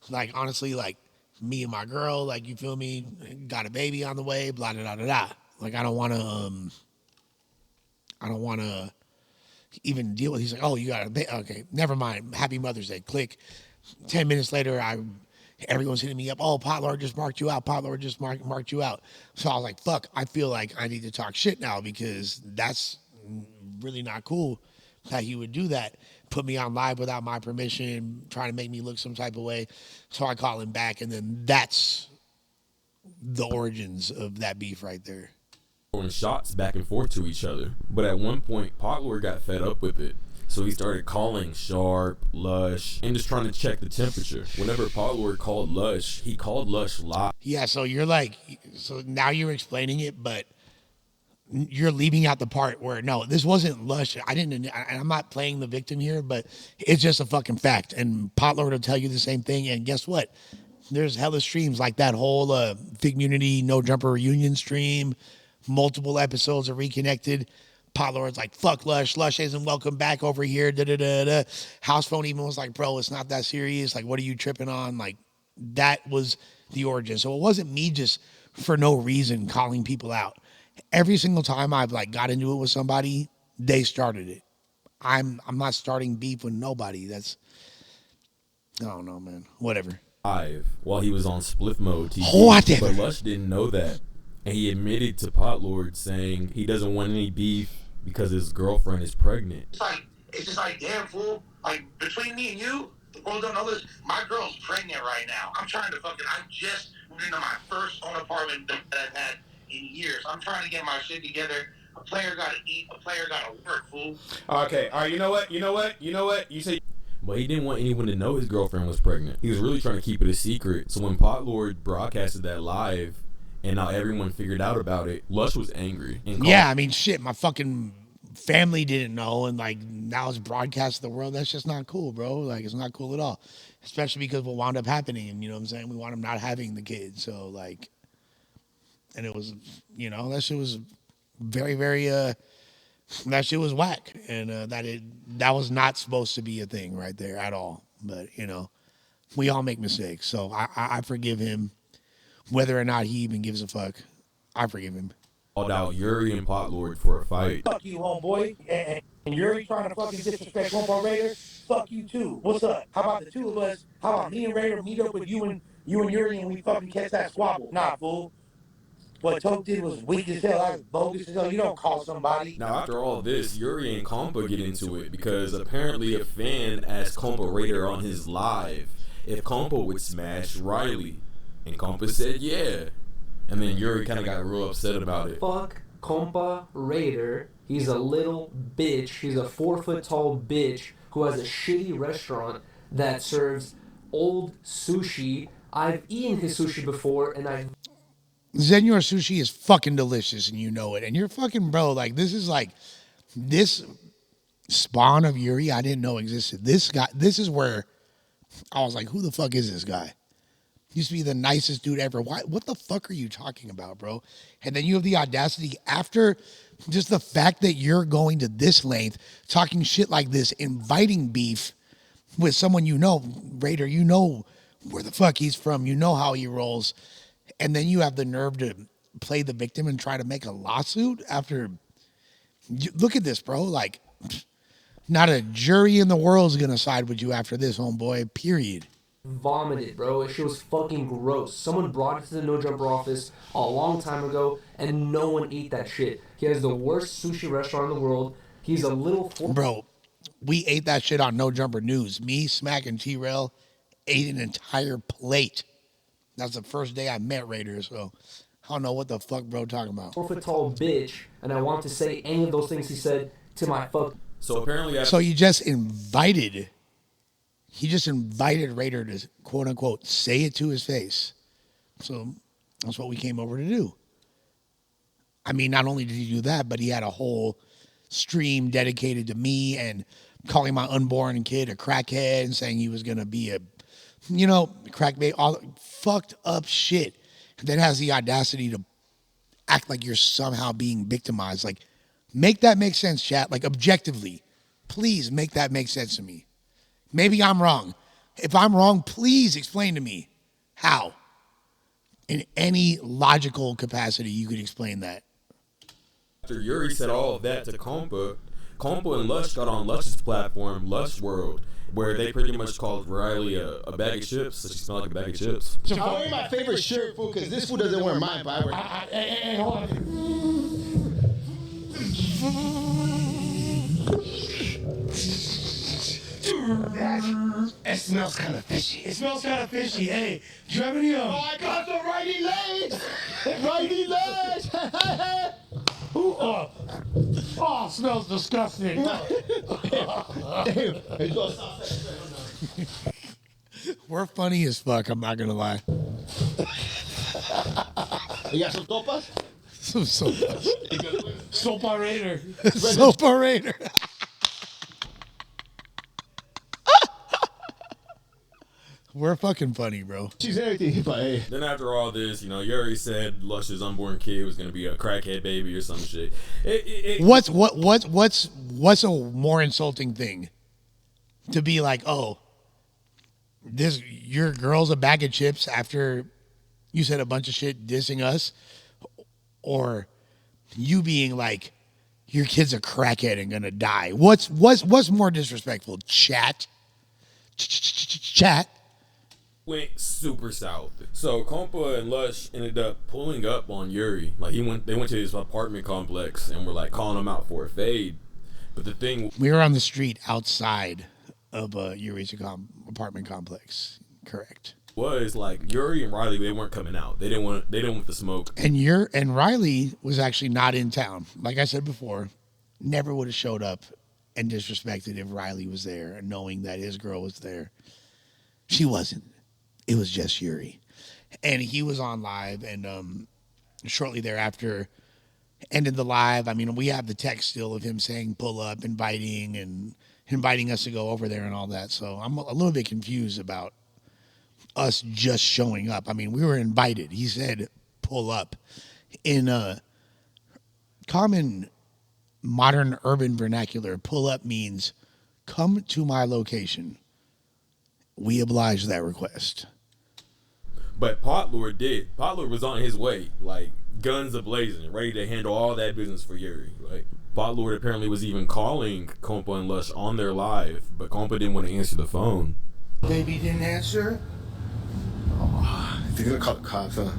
Speaker 1: like, honestly, like, me and my girl, like, you feel me, got a baby on the way, blah, blah, blah, blah, blah. Like, I don't want to even deal with. He's like, oh, you got a okay, never mind. Happy Mother's Day. Click. 10 minutes later, everyone's hitting me up. Oh, Potlord just marked you out. Potlord just marked you out. So I was like, fuck, I feel like I need to talk shit now because that's really not cool that he would do that. Put me on live without my permission, trying to make me look some type of way. So I call him back, and then that's the origins of that beef right there.
Speaker 6: Throwing shots back and forth to each other. But at one point, Potlord got fed up with it. So he started calling Sharp, Lush, and just trying to check the temperature. Whenever Potlord called Lush, he called Lush live.
Speaker 1: Yeah, so you're like, so now you're explaining it, but you're leaving out the part where, no, this wasn't Lush. I'm not playing the victim here, but it's just a fucking fact. And Potlord will tell you the same thing. And guess what? There's hella streams like that whole Figmunity No Jumper reunion stream. Multiple episodes of Reconnected. Potlord's like, fuck Lush. Lush isn't welcome back over here. Da-da-da-da. House Phone even was like, bro, it's not that serious. Like, what are you tripping on? Like, that was the origin. So it wasn't me just for no reason calling people out. Every single time I've like got into it with somebody, they started it. I'm not starting beef with nobody. That's, I don't know, man. Whatever.
Speaker 6: While he was on Split Mode TV.
Speaker 1: Whatever.
Speaker 6: But Lush didn't know that. And he admitted to Potlord saying he doesn't want any beef because his girlfriend is pregnant.
Speaker 10: It's just like, damn, fool.
Speaker 19: Like, between me and you, the world don't know this. My girl's pregnant right now. I'm trying to fucking, I just moved into my first own apartment that I've had in years. I'm trying to get my shit together. A player gotta eat, a player gotta work, fool.
Speaker 6: Okay, all right, you know what? You say. But he didn't want anyone to know his girlfriend was pregnant. He was really trying to keep it a secret. So when Pot Lord broadcasted that live, and now everyone figured out about it, Lush was angry. And
Speaker 1: Yeah, I mean, shit, my fucking family didn't know, and like now it's broadcast to the world. That's just not cool, bro. Like, it's not cool at all, especially because what wound up happening, and you know what I'm saying, we wound up not having the kid. So like, and it was, you know, that shit was very, very that shit was whack, and that was not supposed to be a thing right there at all. But you know, we all make mistakes, so I forgive him, whether or not he even gives a fuck. I forgive him.
Speaker 6: Called out Yuri and Pot Lord for a fight.
Speaker 20: Fuck you, homeboy. And you're trying to fucking disrespect Combo Raider. Fuck you too. What's up? How about the two of us? How about me and Raider meet up with you and Yuri and we fucking catch that squabble? Nah, fool. What Toke did was weak as hell. That's bogus as hell. You don't call somebody.
Speaker 6: Now, after all this, Yuri and Kompa get into it because apparently a fan asked Kompa Raider on his live if Kompa would smash RYLEE. And Kompa said yeah. And then Yuri kind of got real upset about it.
Speaker 3: Fuck Kompa Raider. He's a little bitch. He's a 4-foot tall bitch who has a shitty restaurant that serves old sushi. I've eaten his sushi before, and I've
Speaker 1: Zenyor sushi is fucking delicious, and you know it. And you're fucking, bro, like, this is like, this spawn of Yuri I didn't know existed. This guy, this is where I was like, who the fuck is this guy? Used to be the nicest dude ever. What the fuck are you talking about, bro? And then you have the audacity after just the fact that you're going to this length, talking shit like this, inviting beef with someone you know, Raider, you know where the fuck he's from, you know how he rolls. And then you have the nerve to play the victim and try to make a lawsuit after. Look at this, bro. Like, not a jury in the world is going to side with you after this, homeboy, period.
Speaker 3: vomited, bro. It shit was fucking gross. Someone brought it to the No Jumper office a long time ago, and no one ate that shit. He has the worst sushi restaurant in the world. He's a little...
Speaker 1: Bro, we ate that shit on No Jumper News. Me, Smack, and T-Rail ate an entire plate. That's the first day I met Raider, so I don't know what the fuck bro talking about.
Speaker 3: 4-foot tall bitch, and I want to say any of those things he said to my fuck.
Speaker 6: So apparently,
Speaker 1: So you just invited, he just invited Raider to quote unquote say it to his face. So that's what we came over to do. I mean, not only did he do that, but he had a whole stream dedicated to me and calling my unborn kid a crackhead and saying he was gonna be a, you know, crackbait, all fucked up shit. That has the audacity to act like you're somehow being victimized. Like, make that make sense, chat. Like, objectively, please make that make sense to me. Maybe I'm wrong. If I'm wrong, please explain to me how. In any logical capacity, you could explain that.
Speaker 6: After Yuri said all of that to Kompa, Kompa and Lush got on Lush's platform, Lush World, where they pretty much called RYLEE a bag of chips, so she smelled like a bag of chips.
Speaker 5: So I'm wearing my favorite shirt, fool, because this fool doesn't wear mine, but I wear.
Speaker 20: Hey, hold on. It smells kind of fishy. It smells kind of fishy. Hey, do you have any?
Speaker 5: Oh, I got some righty legs. Righty legs.
Speaker 20: Ooh, oh, smells disgusting.
Speaker 1: We're funny as fuck, I'm not gonna lie.
Speaker 5: You got some sopas?
Speaker 1: Some sopas.
Speaker 20: Sopa Raider.
Speaker 1: Sopa Raider. We're fucking funny, bro.
Speaker 5: She's everything, but hey.
Speaker 6: Then after all this, you know, Yuri said Lush's unborn kid was gonna be a crackhead baby or some shit.
Speaker 1: What's a more insulting thing? To be like, oh, this your girl's a bag of chips after you said a bunch of shit dissing us, or you being like, your kid's a crackhead and gonna die. What's more disrespectful? Chat.
Speaker 6: Went super south. So Kompa and Lush ended up pulling up on Yuri. Like they went to his apartment complex and were like calling him out for a fade. But the thing,
Speaker 1: we were on the street outside of Yuri's apartment complex. Correct.
Speaker 6: Was like YURY and RYLEE, they weren't coming out. They didn't want the smoke.
Speaker 1: And RYLEE was actually not in town. Like I said before, never would have showed up and disrespected if RYLEE was there and knowing that his girl was there. She wasn't. It was just YURY. And he was on live, and shortly thereafter ended the live. I mean, we have the text still of him saying pull up, inviting us to go over there and all that. So I'm a little bit confused about us just showing up. I mean, we were invited. He said pull up. In common modern urban vernacular, pull up means come to my location. We oblige that request.
Speaker 6: But Potlord did. Potlord was on his way, like guns a-blazing, ready to handle all that business for YURY. Like Potlord apparently was even calling Compa and Lush on their live, but Compa didn't want to answer the phone.
Speaker 20: Baby didn't answer.
Speaker 10: Oh, they're gonna call the cops, huh?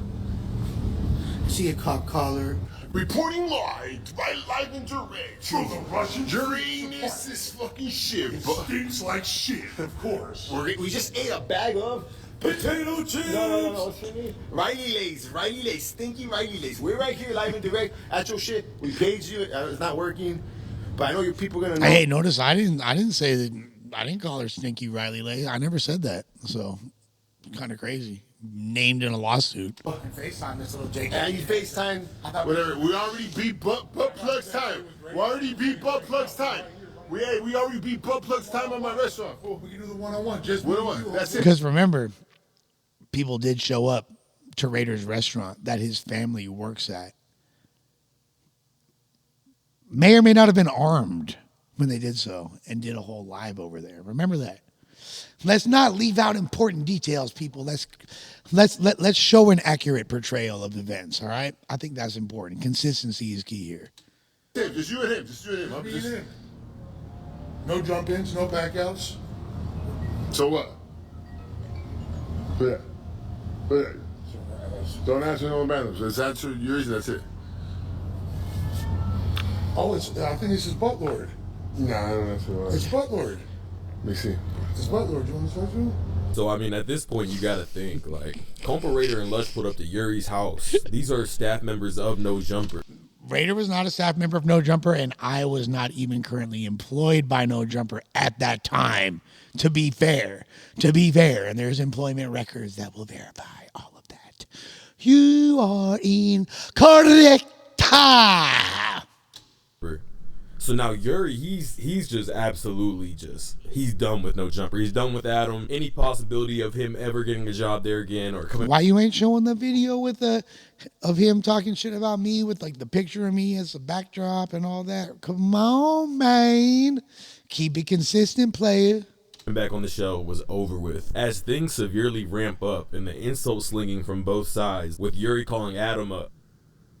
Speaker 20: See a cop caller.
Speaker 10: Reporting live by live and direct from the Russian jury. This fucking shit. It stinks like shit, of course. We just ate a bag of potato chips. No. RYLEE, stinky RYLEE. We're right here live and direct at your shit. We paid you. It's not working, but I know your people gonna know.
Speaker 1: Hey, notice I didn't say that. I didn't call her stinky RYLEE. I never said that. So kind of crazy. Named in a lawsuit.
Speaker 20: Fucking FaceTime this little Jake.
Speaker 10: And you FaceTime, whatever. We already beat butt plugs time. We already beat butt plugs time. We already beat butt plugs time at my restaurant.
Speaker 20: Oh, we can do the one-on-one. Just
Speaker 10: one-on-one. That's it.
Speaker 1: Because remember, people did show up to Rader's restaurant that his family works at. May or may not have been armed when they did so and did a whole live over there. Remember that. Let's not leave out important details, people. Let's show an accurate portrayal of events. All right, I think that's important. Consistency is key here.
Speaker 10: Just you and him.
Speaker 20: No jump ins, no back outs.
Speaker 10: So what? Yeah. Don't answer no matters. Just answer yours. That's it.
Speaker 20: Oh, I think this is Buttlord.
Speaker 10: Nah, I don't answer that.
Speaker 20: It's Buttlord.
Speaker 10: Let me see.
Speaker 20: It's Buttlord. You want to start to?
Speaker 6: So I mean, at this point, you gotta think like Compa, Raider, and Lush put up to YURY's house. These are staff members of No Jumper.
Speaker 1: Raider was not a staff member of No Jumper, and I was not even currently employed by No Jumper at that time. To be fair, and there's employment records that will verify all of that. You are incorrect.
Speaker 6: So now YURY, he's just absolutely he's done with No Jumper. He's done with Adam. Any possibility of him ever getting a job there again or coming?
Speaker 1: Why you ain't showing the video with of him talking shit about me with like the picture of me as a backdrop and all that? Come on, man. Keep it consistent, player.
Speaker 6: Back on the show was over with as things severely ramp up and the insult slinging from both sides, with YURY calling Adam up.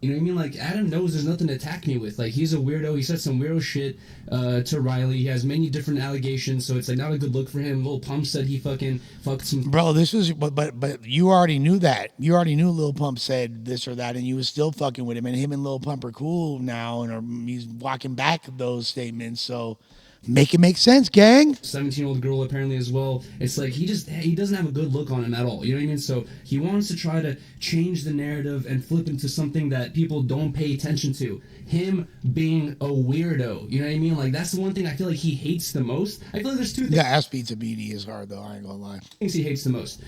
Speaker 3: You know what I mean? Like, Adam knows there's nothing to attack me with. Like, he's a weirdo. He said some weirdo shit to RYLEE. He has many different allegations, so it's, like, not a good look for him. Lil Pump said he fucking fucked some...
Speaker 1: Bro, this is... But you already knew that. You already knew Lil Pump said this or that, and you was still fucking with him. And him and Lil Pump are cool now, and he's walking back those statements, so... Make it make sense, gang.
Speaker 3: 17-year-old girl apparently as well. It's like he doesn't have a good look on him at all. You know what I mean? So he wants to try to change the narrative and flip into something that people don't pay attention to. Him being a weirdo. You know what I mean? Like, that's the one thing I feel like he hates the most. I feel like there's two things.
Speaker 1: Yeah, ass pizza beanie is hard though. I ain't gonna lie.
Speaker 3: Things he hates the most.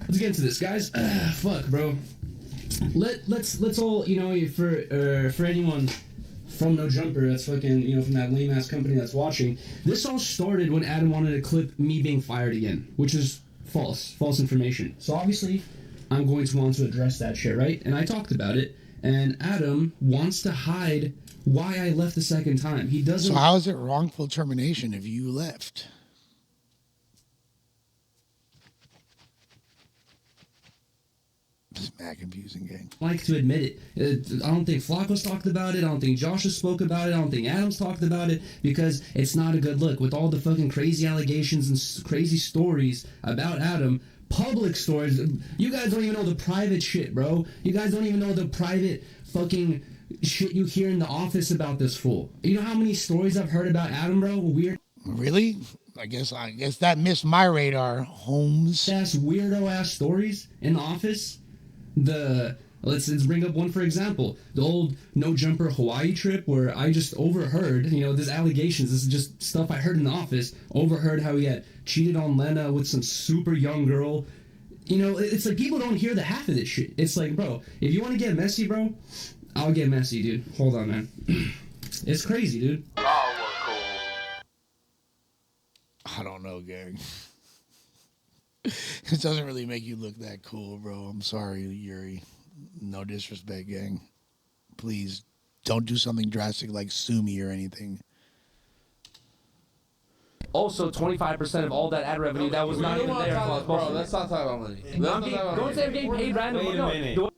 Speaker 3: Let's get into this, guys. Fuck, bro. Let's all, you know, for anyone from No Jumper, that's fucking, you know, from that lame ass company that's watching. This all started when Adam wanted to clip me being fired again, which is false information. So obviously, I'm going to want to address that shit, right? And I talked about it, and Adam wants to hide why I left the second time. He doesn't.
Speaker 1: So how is it wrongful termination if you left? It's mad confusing, gang.
Speaker 3: Like to admit it. I don't think Flacco's talked about it. I don't think Josh has spoke about it. I don't think Adam's talked about it because it's not a good look. With all the fucking crazy allegations and crazy stories about Adam, public stories, you guys don't even know the private shit, bro. You guys don't even know the private fucking shit you hear in the office about this fool. You know how many stories I've heard about Adam, bro? Weird.
Speaker 1: Really? I guess that missed my radar, Holmes.
Speaker 21: Ass weirdo ass stories in the office. Let's bring up one for example. The old no jumper Hawaii trip where I just overheard, there's allegations. This is just stuff I heard in the office. Overheard how he had cheated on Lena with some super young girl. It's like people don't hear the half of this shit. It's like, bro, if you want to get messy, bro, I'll get messy, dude. Hold on, man. It's crazy, dude.
Speaker 1: I don't know, gang. It doesn't really make you look that cool, bro. I'm sorry, Yuri. No disrespect, gang. Please don't do something drastic like sue me or anything.
Speaker 3: Also, 25% of all that ad revenue that was not even there.
Speaker 12: Bro, let's not talk about money.
Speaker 3: Don't say I'm getting paid randomly.
Speaker 12: Wait a minute.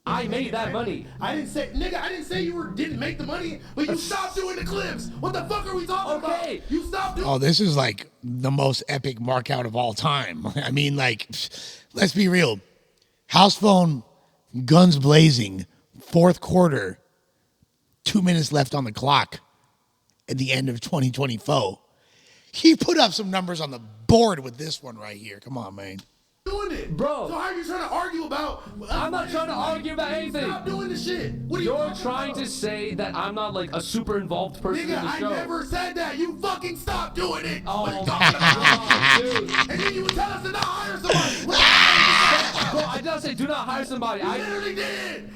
Speaker 3: I made that money.
Speaker 20: I didn't say you didn't make the money, but you stopped doing the clips. What the fuck are we talking about? You stopped doing.
Speaker 1: Oh, this is like the most epic mark out of all time. I mean, like, let's be real. House phone, guns blazing, fourth quarter, 2 minutes left on the clock at the end of 2024. He put up some numbers on the board with this one right here. Come on, man.
Speaker 20: Doing it,
Speaker 3: bro.
Speaker 20: So how are you trying to argue about?
Speaker 3: I'm not trying to argue about anything.
Speaker 20: Stop doing the shit. What are
Speaker 3: You're trying to say that I'm not like a super involved person
Speaker 20: Nigga,
Speaker 3: in the show.
Speaker 20: I never said that. You fucking stop doing it.
Speaker 3: Oh
Speaker 20: What are you
Speaker 3: my
Speaker 20: talking
Speaker 3: God,
Speaker 20: about? And then you would tell us to not hire somebody.
Speaker 3: Bro, I did not say do not hire somebody.
Speaker 20: You literally did.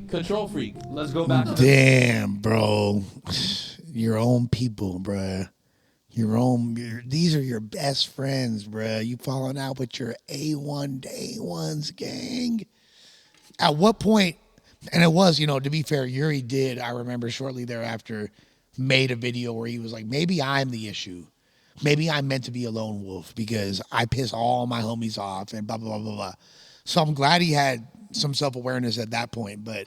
Speaker 12: Control freak.
Speaker 3: Let's go back to
Speaker 1: Damn, bro. Your own people, bruh. These are your best friends, bruh. You falling out with your A1 day ones, gang. At what point, and it was, to be fair, Yuri did, I remember shortly thereafter, made a video where he was like, maybe I'm the issue. Maybe I'm meant to be a lone wolf because I piss all my homies off and blah, blah, blah, blah, blah. So I'm glad he had some self-awareness at that point, but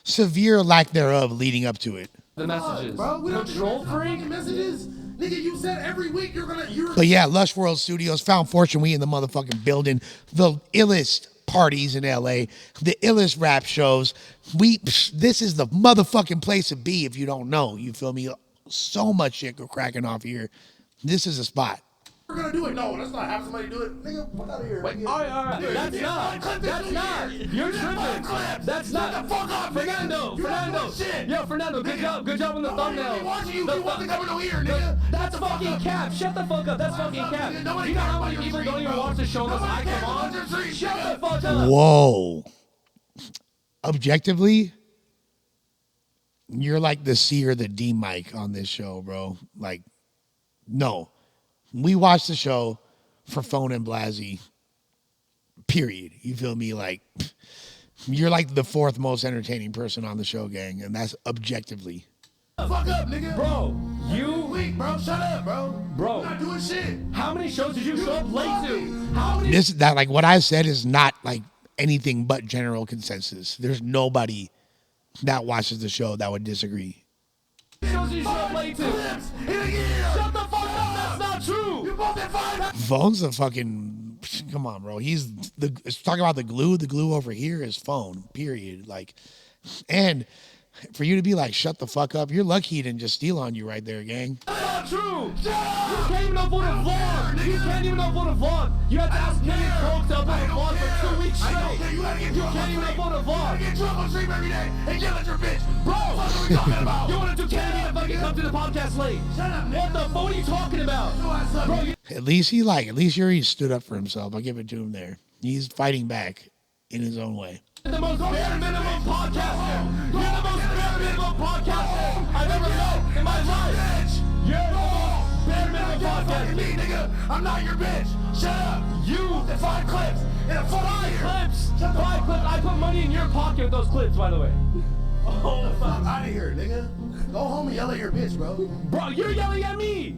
Speaker 1: severe lack thereof leading up to it.
Speaker 3: the messages.
Speaker 20: Bro, we don't
Speaker 3: Control freak?
Speaker 20: messages. Nigga, you said every week you're
Speaker 1: But yeah, Lush World Studios, Found Fortune, we in the motherfucking building. The illest parties in LA, the illest rap shows. This is the motherfucking place to be if you don't know. You feel me? So much shit go cracking off here. This is a spot.
Speaker 20: We're gonna do it. No, let's not have somebody do it. Nigga, fuck out of here.
Speaker 3: Wait, all right. That's not. You're tripping. That's not.
Speaker 20: Shut the fuck up,
Speaker 3: Fernando. Yo, Fernando, good job on the thumbnail.
Speaker 20: Watching you. You wasn't coming over here, nigga.
Speaker 3: That's fucking cap. Shut the fuck up. That's fucking cap. You know how many people don't even watch the show unless I come on? Shut the fuck up.
Speaker 1: Whoa. Objectively, you're like the C or the D mic on this show, bro. Like, no. We watch the show for Phone and Blasey, period. You feel me? Like, you're like the fourth most entertaining person on the show, gang, and that's objectively.
Speaker 20: Fuck up, nigga.
Speaker 3: Bro, you
Speaker 20: weak, bro. Shut up, bro.
Speaker 3: Bro.
Speaker 20: You're not doing shit.
Speaker 3: How many shows did you show up late to? How many?
Speaker 1: Like what I said is not like anything but general consensus. There's nobody that watches the show that would disagree.
Speaker 3: Shows did you show up late to? Shut the fuck up. That's not true.
Speaker 20: You both at 5.
Speaker 1: Phone's the fucking, come on, bro. Talking about the glue over here is Phone, period. Like, and for you to be like, shut the fuck up, you're lucky he didn't just steal on you right there, gang.
Speaker 3: That's not true. You can't even upload a vlog. You can't even upload a vlog. You have to ask Kenny Coke to upload a vlog for 2 weeks straight. You can't even upload a vlog.
Speaker 20: You get drunk on stream every day and yell at your bitch. Bro, what are we talking about?
Speaker 3: You want to do Kenny and fucking come to the podcast late. Shut up, man. What the fuck are you talking about? Bro,
Speaker 1: At least Yuri stood up for himself. I'll give it to him there. He's fighting back in his own way.
Speaker 3: the most bare minimum podcaster. You're the most bare minimum podcaster I've ever met in my life. You're the most bare minimum podcaster.
Speaker 20: Me, nigga. I'm not your bitch. Shut up.
Speaker 3: You.
Speaker 20: 5 clips in a
Speaker 3: 5 clips. 5 clips. I put money in your pocket with those clips, by the way.
Speaker 20: Oh, the fuck out of here, nigga. Go home and yell at your bitch, bro.
Speaker 3: Bro, you're yelling at me.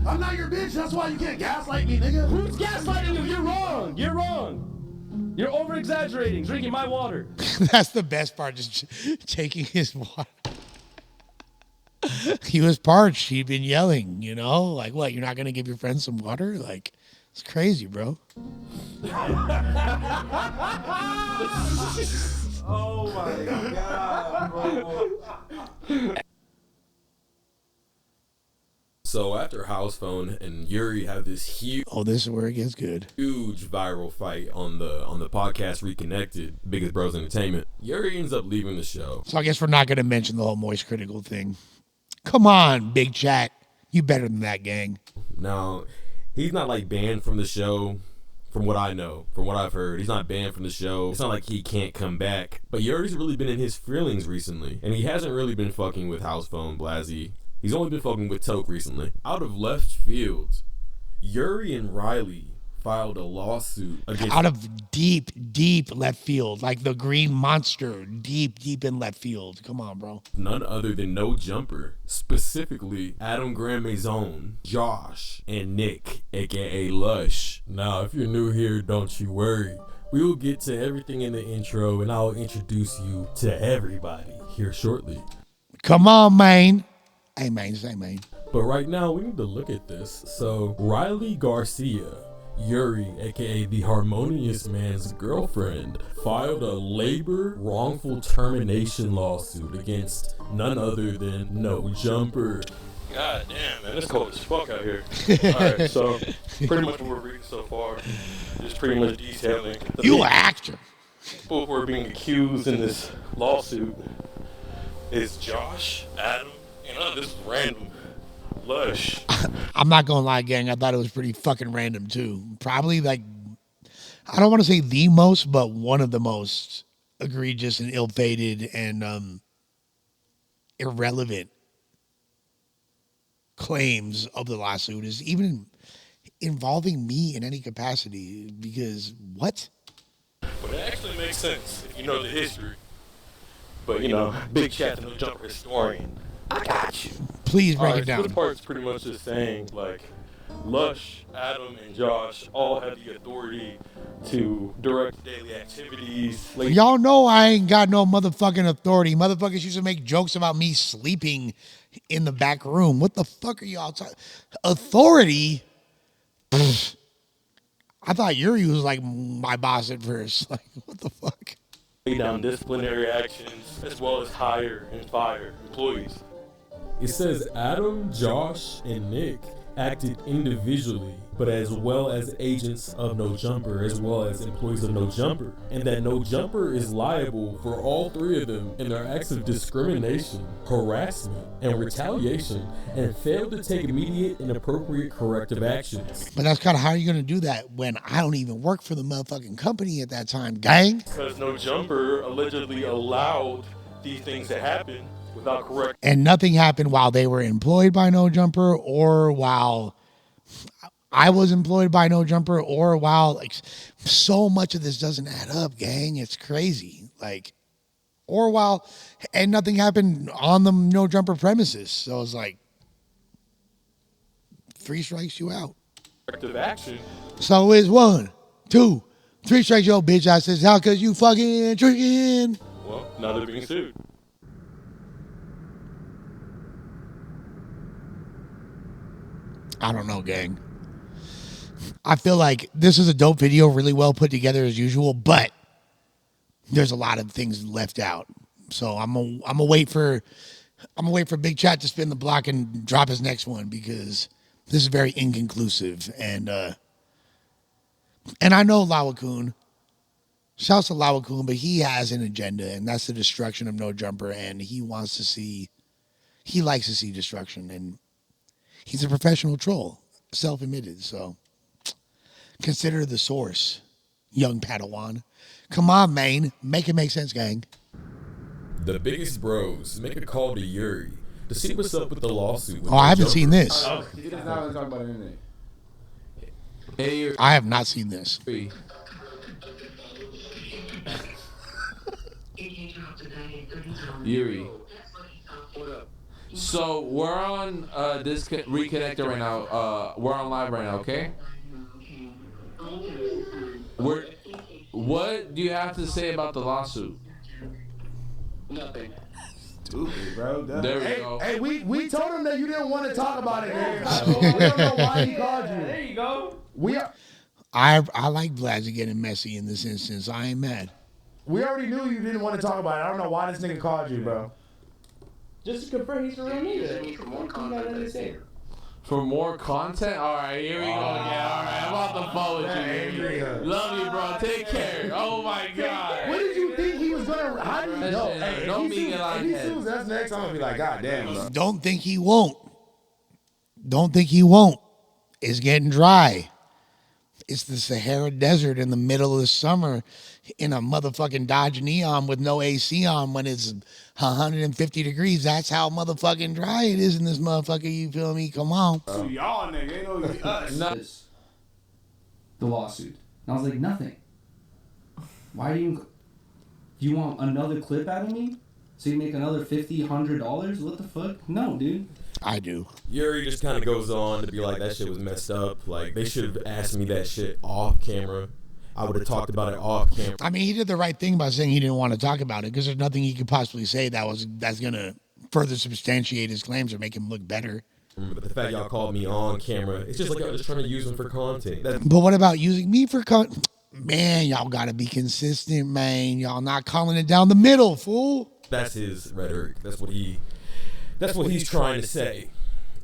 Speaker 20: I'm not your bitch. That's why you can't gaslight me, nigga.
Speaker 3: Who's gaslighting you? You're wrong. You're wrong. You're over-exaggerating, drinking my water.
Speaker 1: That's the best part, just taking his water. He was parched. He'd been yelling, you know? Like, what, you're not going to give your friend some water? Like, it's crazy, bro.
Speaker 12: Oh, my God, bro.
Speaker 6: So after House Phone and Yuri have this huge
Speaker 1: this is where it gets good.
Speaker 6: Huge viral fight on the podcast Reconnected, Biggest Bros Entertainment, Yuri ends up leaving the show.
Speaker 1: So I guess we're not going to mention the whole Moist Critical thing. Come on, Big Chat. You better than that, gang.
Speaker 6: Now, he's not like banned from the show. From what I know, from what I've heard, he's not banned from the show. It's not like he can't come back. But Yuri's really been in his feelings recently. And he hasn't really been fucking with House Phone, Blasey. He's only been fucking with Toke recently. Out of left field, Yuri and RYLEE filed a lawsuit against...
Speaker 1: Out of deep left field. Like the green monster. Deep in left field. Come on, bro.
Speaker 6: None other than No Jumper. Specifically, Adam Graham Maison, Josh, and Nick, a.k.a. Lush. Now, if you're new here, don't you worry. We will get to everything in the intro, and I'll introduce you to everybody here shortly.
Speaker 1: Come on, man. Hey, man. Say, man.
Speaker 6: But right now, we need to look at this. So, RYLEE Garcia, Yuri, aka the Harmonious Man's girlfriend, filed a labor wrongful termination lawsuit against none other than No Jumper.
Speaker 11: God damn, man, it's cold as fuck out here. Alright, so pretty much what we're reading so far is pretty much detailing the
Speaker 1: You an actor.
Speaker 11: people who are being accused in this lawsuit is Josh, Adam, and this is random. Lush.
Speaker 1: I'm not gonna lie, gang. I thought it was pretty fucking random too. Probably like, I don't want to say the most, but one of the most egregious and ill-fated and irrelevant claims of the lawsuit is even involving me in any capacity. Because what?
Speaker 11: But it actually makes sense if you know the history. But you know, big chat to No Jumper historian. I got you.
Speaker 1: Please break it down.
Speaker 11: This part's pretty much just saying, like, Lush, Adam, and Josh all have the authority to direct daily activities. Like,
Speaker 1: Y'all know I ain't got no motherfucking authority. Motherfuckers used to make jokes about me sleeping in the back room. What the fuck are y'all talking? Authority? Pfft. I thought Yuri was like my boss at first. Like, what the fuck?
Speaker 11: lay down disciplinary actions as well as hire and fire employees.
Speaker 6: It says Adam, Josh, and Nick acted individually, but as well as agents of No Jumper, as well as employees of No Jumper, and that No Jumper is liable for all three of them in their acts of discrimination, harassment, and retaliation, and failed to take immediate and appropriate corrective actions.
Speaker 1: But that's kind of how you're going to do that when I don't even work for the motherfucking company at that time, gang.
Speaker 11: Because No Jumper allegedly allowed these things to happen without correct.
Speaker 1: And nothing happened while they were employed by No Jumper or while I was employed by No Jumper or while, like, so much of this doesn't add up, gang. It's crazy. Like, or while, and nothing happened on the No Jumper premises. So it's like, 3 strikes you out.
Speaker 11: Corrective action.
Speaker 1: So it's 1, 2, 3 strikes you out, bitch. I says, how could you fucking drinking?
Speaker 11: Well, now they're being sued.
Speaker 1: I don't know, gang. I feel like this is a dope video, really well put together as usual, but there's a lot of things left out. So I'm gonna wait for Big Chat to spin the block and drop his next one, because this is very inconclusive. And I know Lawakun. Shouts to Lawakun, but he has an agenda, and that's the destruction of No Jumper, and he likes to see destruction, and he's a professional troll, self-admitted. So consider the source, young Padawan. Come on, man. Make it make sense, gang.
Speaker 6: The biggest bros make a call to Yuri to see what's up with the lawsuit.
Speaker 1: Oh, I haven't seen this.
Speaker 12: You guys not want to talk about anything.
Speaker 1: I have not seen this.
Speaker 12: Yuri. So we're on this reconnector right now. We're on live right now, okay? What do you have to say about the lawsuit?
Speaker 8: Nothing.
Speaker 5: Stupid, bro.
Speaker 12: There we go.
Speaker 20: Hey, we told him that you didn't want to talk about it, man. I don't know why he called you.
Speaker 8: There you go.
Speaker 1: I like Blasey getting messy in this instance. I ain't mad.
Speaker 20: We already knew you didn't want to talk about it. I don't know why this nigga called you, bro.
Speaker 8: Just to confirm he's a real nigga.
Speaker 13: For more content? Alright, here we go again. Alright, I'm off the phone with you, baby. Love you, bro. Take care. Oh my god.
Speaker 20: What did you think he was gonna? How did you know? Hey,
Speaker 13: Don't
Speaker 20: if
Speaker 13: be
Speaker 20: he
Speaker 13: get
Speaker 20: sues us next, I'm gonna be like, God damn, bro.
Speaker 1: Don't think he won't. Don't think he won't. It's getting dry. It's the Sahara Desert in the middle of the summer in a motherfucking Dodge Neon with no AC on when it's 150 degrees. That's how motherfucking dry it is in this motherfucker. You feel me? Come on.
Speaker 8: So y'all nigga, ain't no us.
Speaker 21: The lawsuit. And I was like, nothing. Why do you want another clip out of me? So you make another $50, $100? What the fuck? No, dude.
Speaker 1: I do.
Speaker 6: Yuri just kind of goes on to be like, that shit was messed up. Like, they should have asked me that shit off camera. I would have talked about it off camera.
Speaker 1: I mean, he did the right thing by saying he didn't want to talk about it because there's nothing he could possibly say that's going to further substantiate his claims or make him look better.
Speaker 6: But the fact y'all called me on camera, it's just like y'all just trying to use him for content.
Speaker 1: But what about using me for content? Man, y'all got to be consistent, man. Y'all not calling it down the middle, fool.
Speaker 6: That's his rhetoric. That's what he's trying to say.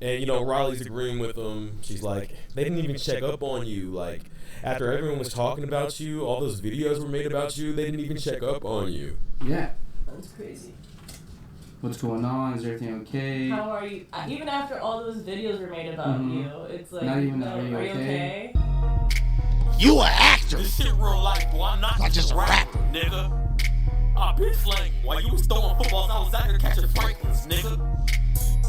Speaker 6: And, you know, RYLEE's agreeing with him. She's like, they didn't even check up on you. Like, after everyone was talking about you, all those videos were made about you, they didn't even check up on you.
Speaker 21: Yeah.
Speaker 2: That's crazy.
Speaker 21: What's going on? Is everything okay?
Speaker 2: How are you? Even after all those videos were made about you, it's like,
Speaker 21: Not even
Speaker 2: no,
Speaker 21: are you
Speaker 2: okay?
Speaker 1: You an actor.
Speaker 11: This shit real life, boy. I'm not
Speaker 1: just a rapper.
Speaker 11: Nigga. I've been slanging. While you was throwing footballs, I was out here catching Franklins, nigga.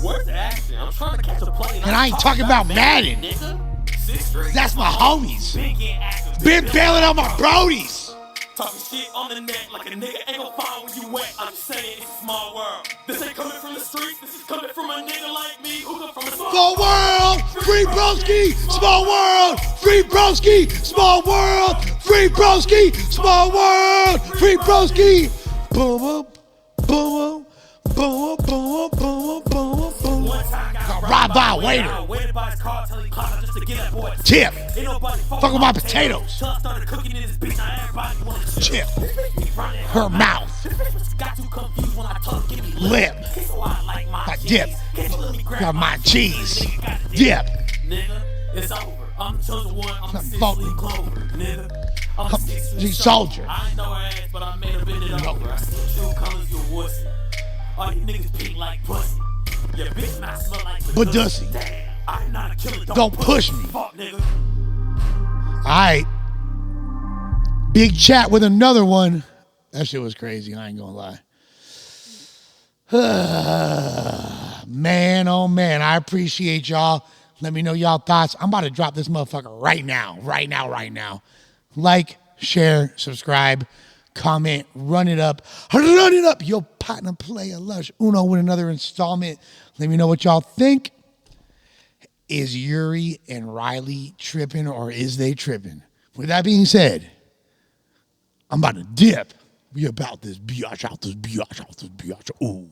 Speaker 11: Where's the action? I'm trying to catch a plane.
Speaker 1: And I ain't talking about Madden. That's my homies. Been bailing on my brodies.
Speaker 11: Talking shit on the net like a nigga ain't gon' find where you at. I'm just saying it's a small world. This ain't coming from the streets. This is coming from a nigga like me who come from a
Speaker 1: Small world, free broski, small world, free broski, small world, free broski, small world, free broski. Boom, boom, boom, boom, boom, boom, boom, boom. Got robbed by a waiter. Tip. Fuck with my potatoes. Chip. Her mouth. Lip. Got dip. Got my cheese. Dip.
Speaker 11: Nigga, it's over. I'm the chosen one. I'm the 6 clover. Nigga. I'm a 6
Speaker 1: soldier.
Speaker 11: I ain't know her ass, but I made her bend it over. I see true colors, you wussy. All you niggas pink like pussy. Your bitch might smell like
Speaker 1: Badussy.
Speaker 11: Damn, I'm not a killer.
Speaker 1: Don't push me.
Speaker 11: Fuck, nigga.
Speaker 1: Alright. Big chat with another one. That shit was crazy. I ain't gonna lie. Man, oh man. I appreciate y'all. Let me know y'all thoughts. I'm about to drop this motherfucker right now. Right now, right now. Like, share, subscribe, comment, run it up. Run it up. Your partner player Lush Uno with another installment. Let me know what y'all think. Is Yuri and RYLEE tripping or is they tripping? With that being said, I'm about to dip. We about this biatch out this biatch out this biatch. Ooh.